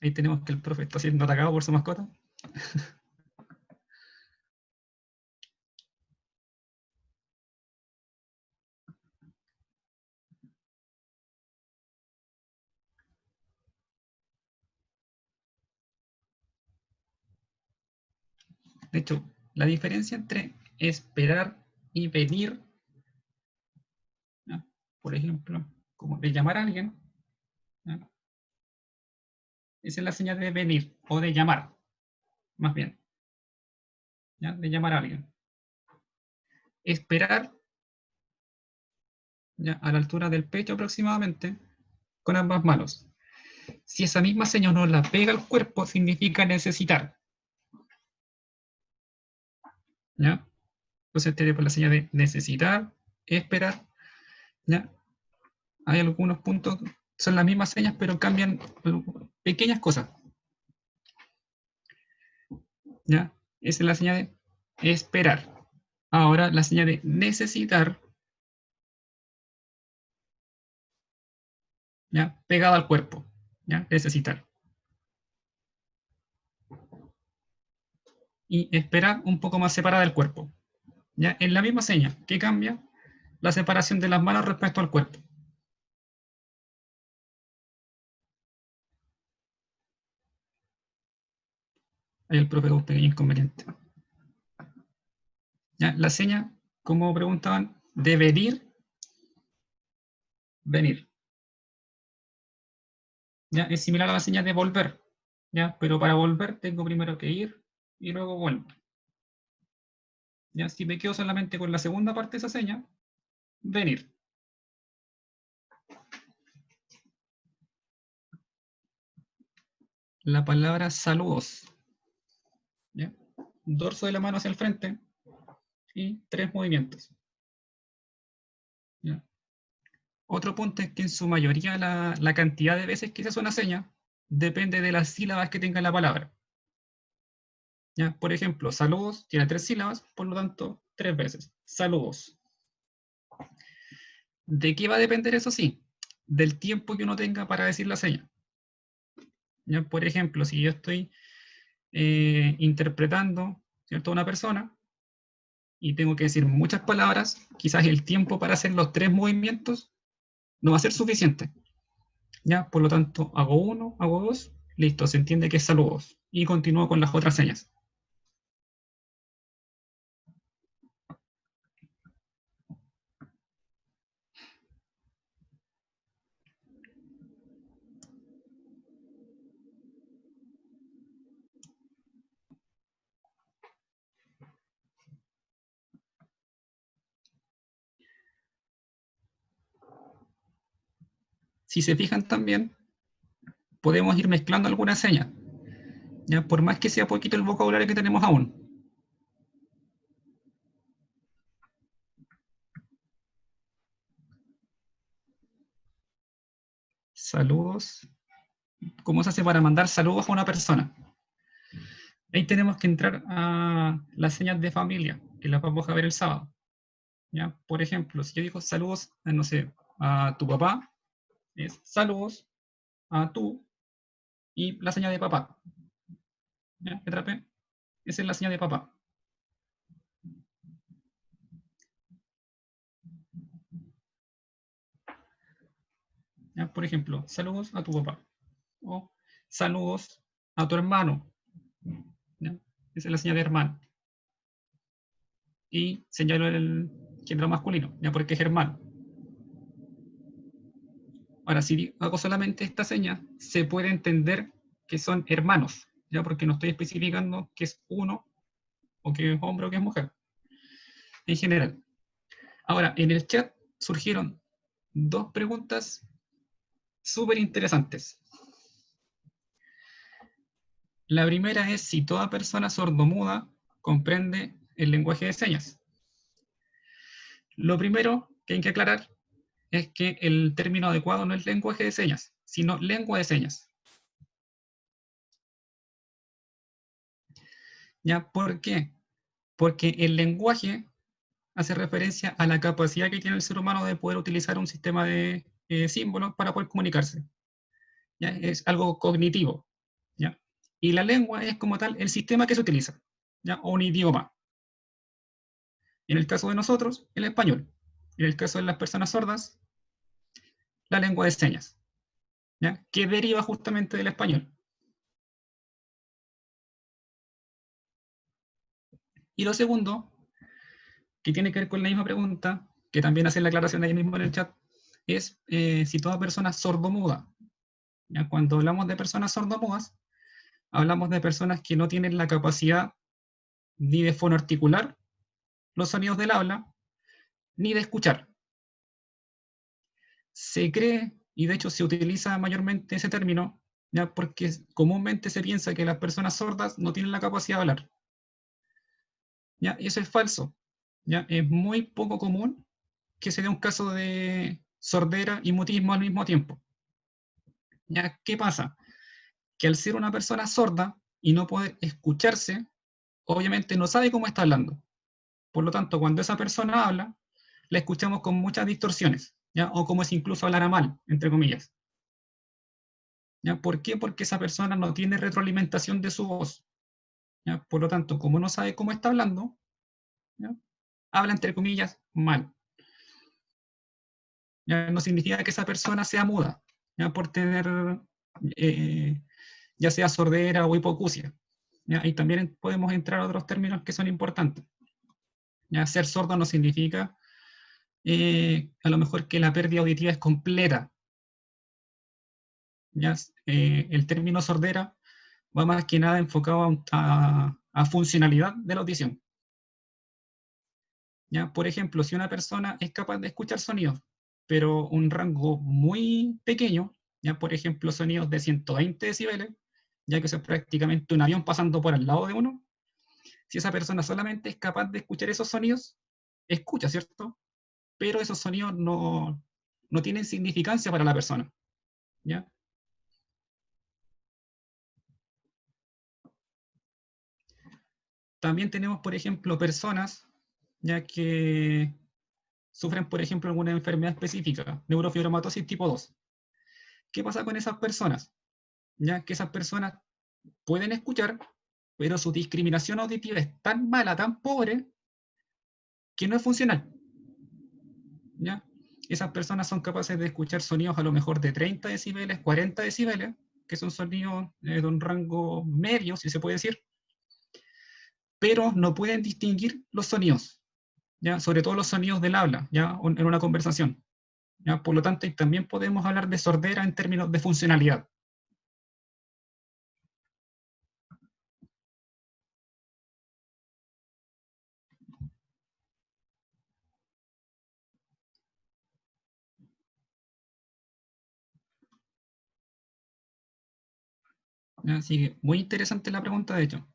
Ahí tenemos que el profe está siendo atacado por su mascota. De hecho, la diferencia entre esperar y venir, ¿ya? Por ejemplo, como de llamar a alguien, ¿ya? Esa es la señal de venir o de llamar, más bien, ¿ya? De llamar a alguien. Esperar, ¿ya? A la altura del pecho aproximadamente, con ambas manos. Si esa misma señal no la pega al cuerpo, significa necesitar, ¿ya? Entonces tenemos por la señal de necesitar, esperar, ¿ya? Hay algunos puntos, son las mismas señas, pero cambian pequeñas cosas, ¿ya? Esa es la señal de esperar. Ahora la señal de necesitar, ¿ya? Pegada al cuerpo, ¿ya? Necesitar. Y esperar un poco más separada del cuerpo, ¿ya? En la misma seña, que cambia la separación de las manos respecto al cuerpo. Ahí el profe un pequeño inconveniente. ¿Ya? La seña, como preguntaban, de venir, venir. ¿Ya? Es similar a la señal de volver, ¿ya? Pero para volver tengo primero que ir y luego vuelvo. ¿Ya? Si me quedo solamente con la segunda parte de esa seña, venir. La palabra saludos, ¿ya? Dorso de la mano hacia el frente y 3 movimientos. ¿Ya? Otro punto es que en su mayoría la cantidad de veces que se hace una seña depende de las sílabas que tenga la palabra. ¿Ya? Por ejemplo, saludos tiene 3 sílabas, por lo tanto, 3 veces. Saludos. ¿De qué va a depender eso? Sí, del tiempo que uno tenga para decir la seña. ¿Ya? Por ejemplo, si yo estoy interpretando, ¿cierto?, a una persona y tengo que decir muchas palabras, quizás el tiempo para hacer los 3 movimientos no va a ser suficiente. ¿Ya? Por lo tanto, hago uno, hago dos, listo, se entiende que es saludos. Y continúo con las otras señas. Si se fijan también, podemos ir mezclando algunas señas, ¿ya? Por más que sea poquito el vocabulario que tenemos aún. Saludos. ¿Cómo se hace para mandar saludos a una persona? Ahí tenemos que entrar a las señas de familia, que las vamos a ver el sábado. ¿Ya? Por ejemplo, si yo digo saludos, no sé, a tu papá, es saludos a tú y la señal de papá. ¿Ya? Letra P, esa es la señal de papá. ¿Ya? Por ejemplo, saludos a tu papá. O saludos a tu hermano. ¿Ya? Esa es la señal de hermano. Y señalo el género masculino, ¿ya? Porque es hermano. Ahora, si hago solamente esta seña, se puede entender que son hermanos, ¿ya? Porque no estoy especificando que es uno, o que es hombre o que es mujer, en general. Ahora, en el chat surgieron dos preguntas súper interesantes. La primera es si toda persona sordomuda comprende el lenguaje de señas. Lo primero que hay que aclarar es que el término adecuado no es lenguaje de señas, sino lengua de señas. ¿Ya? ¿Por qué? Porque el lenguaje hace referencia a la capacidad que tiene el ser humano de poder utilizar un sistema de símbolos para poder comunicarse. ¿Ya? Es algo cognitivo. ¿Ya? Y la lengua es como tal el sistema que se utiliza, ¿ya? O un idioma. En el caso de nosotros, el español. En el caso de las personas sordas, la lengua de señas, ¿ya? Que deriva justamente del español. Y lo segundo, que tiene que ver con la misma pregunta, que también hace la aclaración ahí mismo en el chat, es si toda persona sordomuda. ¿Ya? Cuando hablamos de personas sordomudas, hablamos de personas que no tienen la capacidad ni de fonoarticular los sonidos del habla, ni de escuchar. Se cree, y de hecho se utiliza mayormente ese término, ¿ya? Porque comúnmente se piensa que las personas sordas no tienen la capacidad de hablar. ¿Ya? Y eso es falso. ¿Ya? Es muy poco común que se dé un caso de sordera y mutismo al mismo tiempo. ¿Ya? ¿Qué pasa? Que al ser una persona sorda y no poder escucharse, obviamente no sabe cómo está hablando. Por lo tanto, cuando esa persona habla, la escuchamos con muchas distorsiones, ¿ya? O como si incluso hablara mal, entre comillas. ¿Ya? ¿Por qué? Porque esa persona no tiene retroalimentación de su voz. ¿Ya? Por lo tanto, como no sabe cómo está hablando, ¿ya? Habla entre comillas mal. ¿Ya? No significa que esa persona sea muda, ¿ya? Por tener eh, ya sea sordera o hipoacusia. ¿Ya? Y también podemos entrar a otros términos que son importantes. ¿Ya? Ser sordo no significa a lo mejor que la pérdida auditiva es completa. ¿Ya? El término sordera va más que nada enfocado a funcionalidad de la audición. ¿Ya? Por ejemplo, si una persona es capaz de escuchar sonidos, pero un rango muy pequeño, ¿ya? Por ejemplo, sonidos de 120 decibeles, ya que eso es prácticamente un avión pasando por al lado de uno, si esa persona solamente es capaz de escuchar esos sonidos, escucha, ¿cierto? Pero esos sonidos no tienen significancia para la persona, ¿ya? También tenemos, por ejemplo, personas ya que sufren, por ejemplo, alguna enfermedad específica, neurofibromatosis tipo 2. ¿Qué pasa con esas personas? Ya que esas personas pueden escuchar, pero su discriminación auditiva es tan mala, tan pobre, que no es funcional. ¿Ya? Esas personas son capaces de escuchar sonidos a lo mejor de 30 decibeles, 40 decibeles, que son sonidos de un rango medio, si se puede decir, pero no pueden distinguir los sonidos, ¿ya? Sobre todo los sonidos del habla, ¿ya? En una conversación. ¿Ya? Por lo tanto, también podemos hablar de sordera en términos de funcionalidad. ¿ya? Así que muy interesante la pregunta, de hecho.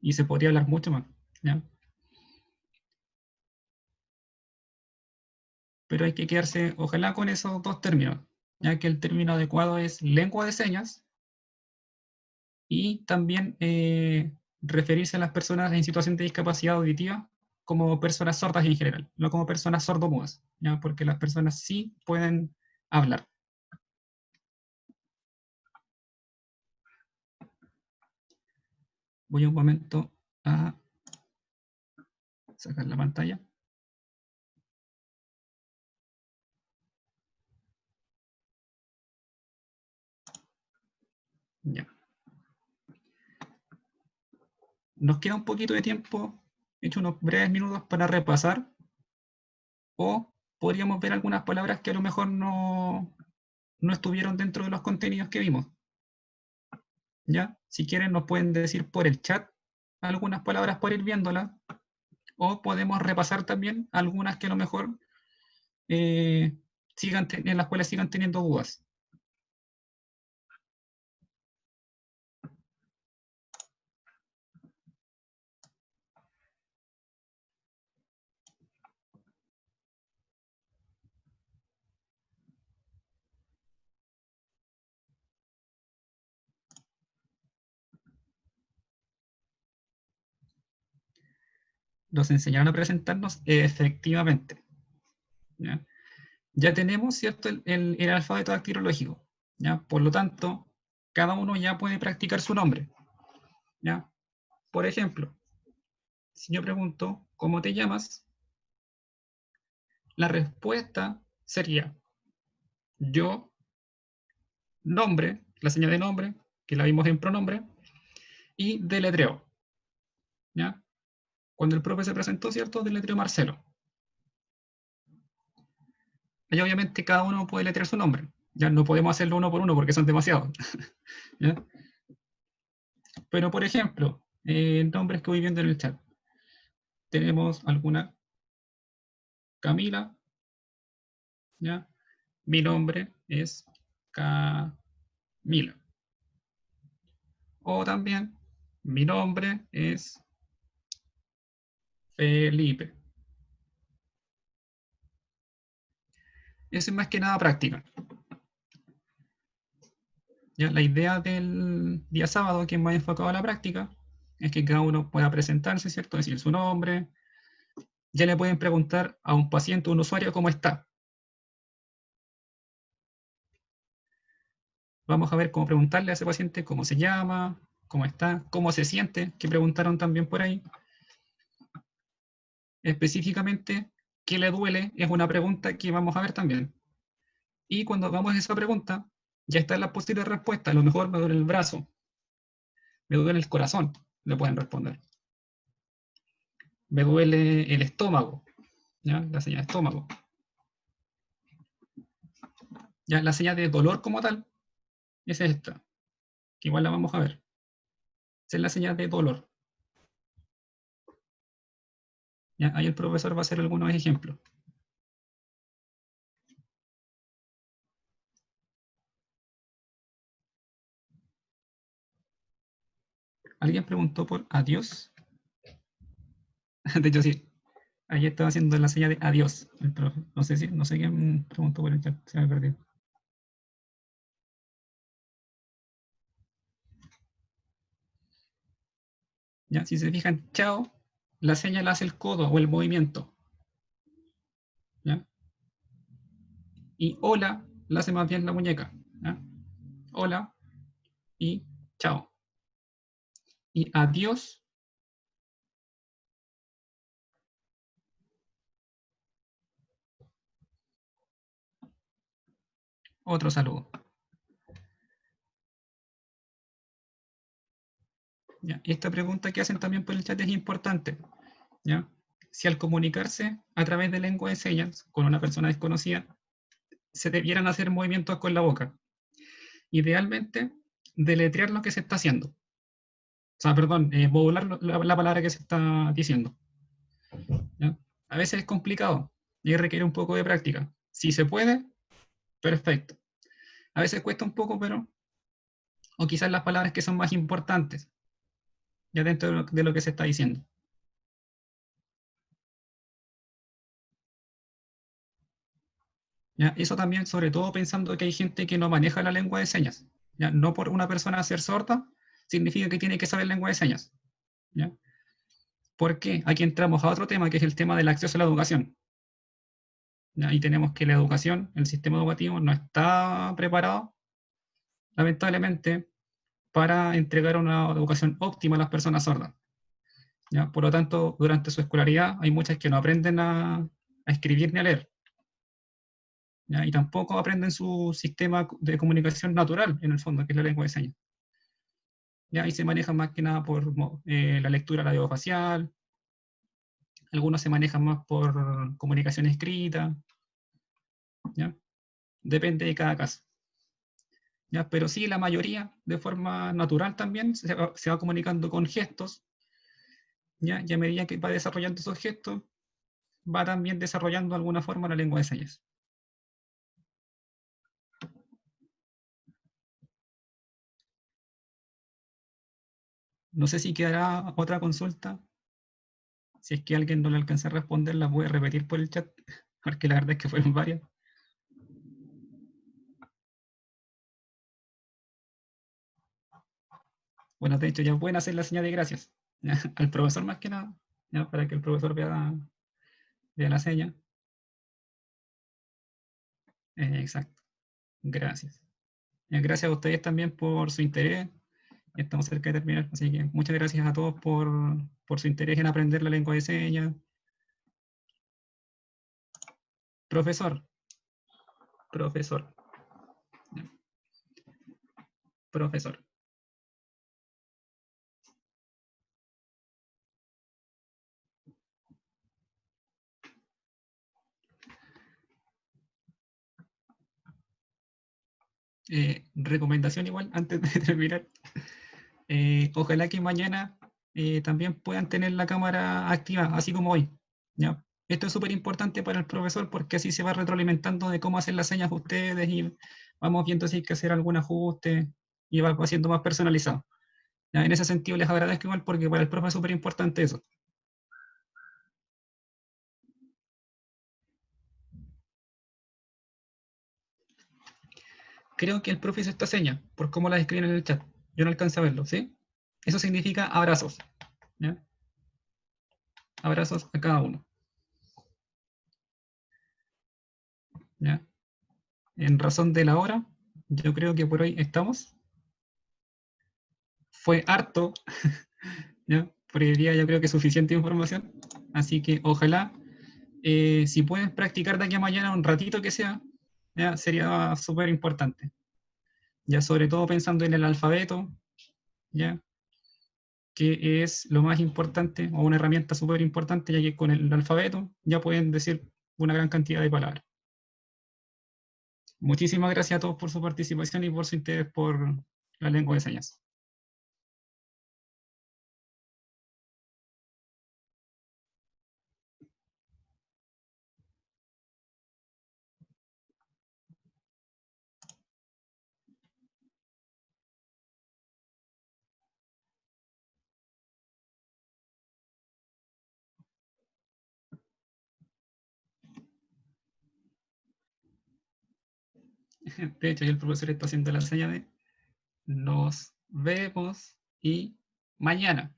Y se podría hablar mucho más, ¿ya? Pero hay que quedarse, ojalá, con esos dos términos, ya que el término adecuado es lengua de señas y también referirse a las personas en situación de discapacidad auditiva como personas sordas en general, no como personas sordomudas, ¿ya? Porque las personas sí pueden hablar. Voy un momento a sacar la pantalla. Ya. Nos queda un poquito de tiempo, he hecho unos breves minutos para repasar, o podríamos ver algunas palabras que a lo mejor no estuvieron dentro de los contenidos que vimos. ¿Ya? Si quieren nos pueden decir por el chat algunas palabras para ir viéndolas, o podemos repasar también algunas que a lo mejor en las cuales sigan teniendo dudas. ¿Nos enseñaron a presentarnos? Efectivamente. ¿Ya? Ya tenemos, ¿cierto?, el alfabeto dactilológico, ¿ya? Por lo tanto, cada uno ya puede practicar su nombre, ¿ya? Por ejemplo, si yo pregunto, ¿cómo te llamas?, la respuesta sería yo, nombre, la señal de nombre, que la vimos en pronombre, y deletreo, ¿ya? Cuando el profe se presentó, ¿cierto?, deletreo Marcelo. Ahí obviamente cada uno puede letrear su nombre. Ya no podemos hacerlo uno por uno porque son demasiados. ¿Ya? Pero, por ejemplo, nombres que voy viendo en el chat. Tenemos alguna Camila, ¿ya? Mi nombre es Camila. O también, mi nombre es Felipe. Eso es más que nada práctica. ¿Ya? La idea del día sábado, que es más enfocado a la práctica, es que cada uno pueda presentarse, ¿cierto? Decir su nombre. Ya le pueden preguntar a un paciente o un usuario cómo está. Vamos a ver cómo preguntarle a ese paciente cómo se llama, cómo está, cómo se siente, que preguntaron también por ahí. Específicamente, ¿qué le duele? Es una pregunta que vamos a ver también. Y cuando hagamos esa pregunta, ya está la posible respuesta. A lo mejor me duele el brazo, me duele el corazón, le pueden responder. Me duele el estómago, ¿ya? La señal de estómago. Ya, la señal de dolor como tal es esta, que igual la vamos a ver. Esa es la señal de dolor. ¿Ya? Ahí el profesor va a hacer algunos ejemplos. ¿Alguien preguntó por adiós? De hecho, sí. Ahí estaba haciendo la señal de adiós el profe. No sé quién preguntó por el chat, se me perdió. Ya, si se fijan, chao, la señal hace el codo o el movimiento. ¿Ya? Y hola la hace más bien la muñeca. ¿Ya? Hola y chao. Y adiós, otro saludo. ¿Ya? Y esta pregunta que hacen también por el chat es importante. ¿Ya? Si al comunicarse a través de lengua de señas con una persona desconocida, se debieran hacer movimientos con la boca. Idealmente, deletrear lo que se está haciendo. O sea, perdón, modular la palabra que se está diciendo. ¿Ya? A veces es complicado y requiere un poco de práctica. Si se puede, perfecto. A veces cuesta un poco, pero o quizás las palabras que son más importantes, ya dentro de lo que se está diciendo. ¿Ya? Eso también, sobre todo pensando que hay gente que no maneja la lengua de señas. ¿Ya? No por una persona ser sorda, significa que tiene que saber lengua de señas. ¿Ya? Porque aquí entramos a otro tema, que es el tema del acceso a la educación. ¿Ya? Y tenemos que la educación, el sistema educativo, no está preparado, lamentablemente, para entregar una educación óptima a las personas sordas. ¿Ya? Por lo tanto, durante su escolaridad hay muchas que no aprenden a escribir ni a leer. ¿Ya? Y tampoco aprenden su sistema de comunicación natural, en el fondo, que es la lengua de señas. ¿Ya? Y se manejan más que nada por la lectura radiofacial, algunos se manejan más por comunicación escrita, ¿ya? Depende de cada caso. ¿Ya? Pero sí, la mayoría, de forma natural también, se va comunicando con gestos, ¿ya? Y a medida que va desarrollando esos gestos, va también desarrollando de alguna forma la lengua de señas. No sé si quedará otra consulta. Si es que alguien no le alcanza a responder, la puede repetir por el chat, porque la verdad es que fueron varias. Bueno, de hecho, ya pueden hacer la señal de gracias. ¿Ya? Al profesor más que nada, ¿ya? Para que el profesor vea la seña. Exacto. Gracias. Gracias a ustedes también por su interés. Ya estamos cerca de terminar, así que muchas gracias a todos por su interés en aprender la lengua de señas. Profesor, profesor, profesor. Recomendación igual, antes de terminar. Ojalá que mañana también puedan tener la cámara activa, así como hoy. ¿Ya? Esto es súper importante para el profesor porque así se va retroalimentando de cómo hacer las señas ustedes y vamos viendo si hay que hacer algún ajuste y va siendo más personalizado. ¿Ya? En ese sentido les agradezco igual porque para el profe es súper importante eso. Creo que el profe hizo esta seña por cómo la describen en el chat. Yo no alcancé a verlo, ¿sí? Eso significa abrazos. ¿Ya? Abrazos a cada uno. ¿Ya? En razón de la hora, yo creo que por hoy estamos. Fue harto, ¿ya? Por el día yo creo que es suficiente información. Así que ojalá, si pueden practicar de aquí a mañana un ratito que sea, ¿ya? Sería súper importante. Ya sobre todo pensando en el alfabeto, ¿ya? Que es lo más importante, o una herramienta súper importante, ya que con el alfabeto ya pueden decir una gran cantidad de palabras. Muchísimas gracias a todos por su participación y por su interés por la lengua de señas. De hecho, ya el profesor está haciendo la seña de nos vemos y mañana.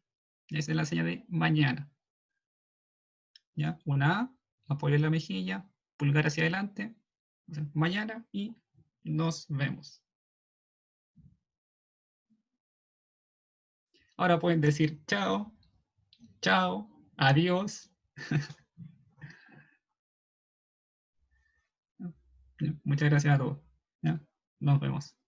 Esa es la seña de mañana. ¿Ya? Una A, apoyo en la mejilla, pulgar hacia adelante, mañana y nos vemos. Ahora pueden decir chao, chao, adiós. Muchas gracias a todos. ¿Ya? Nos vemos.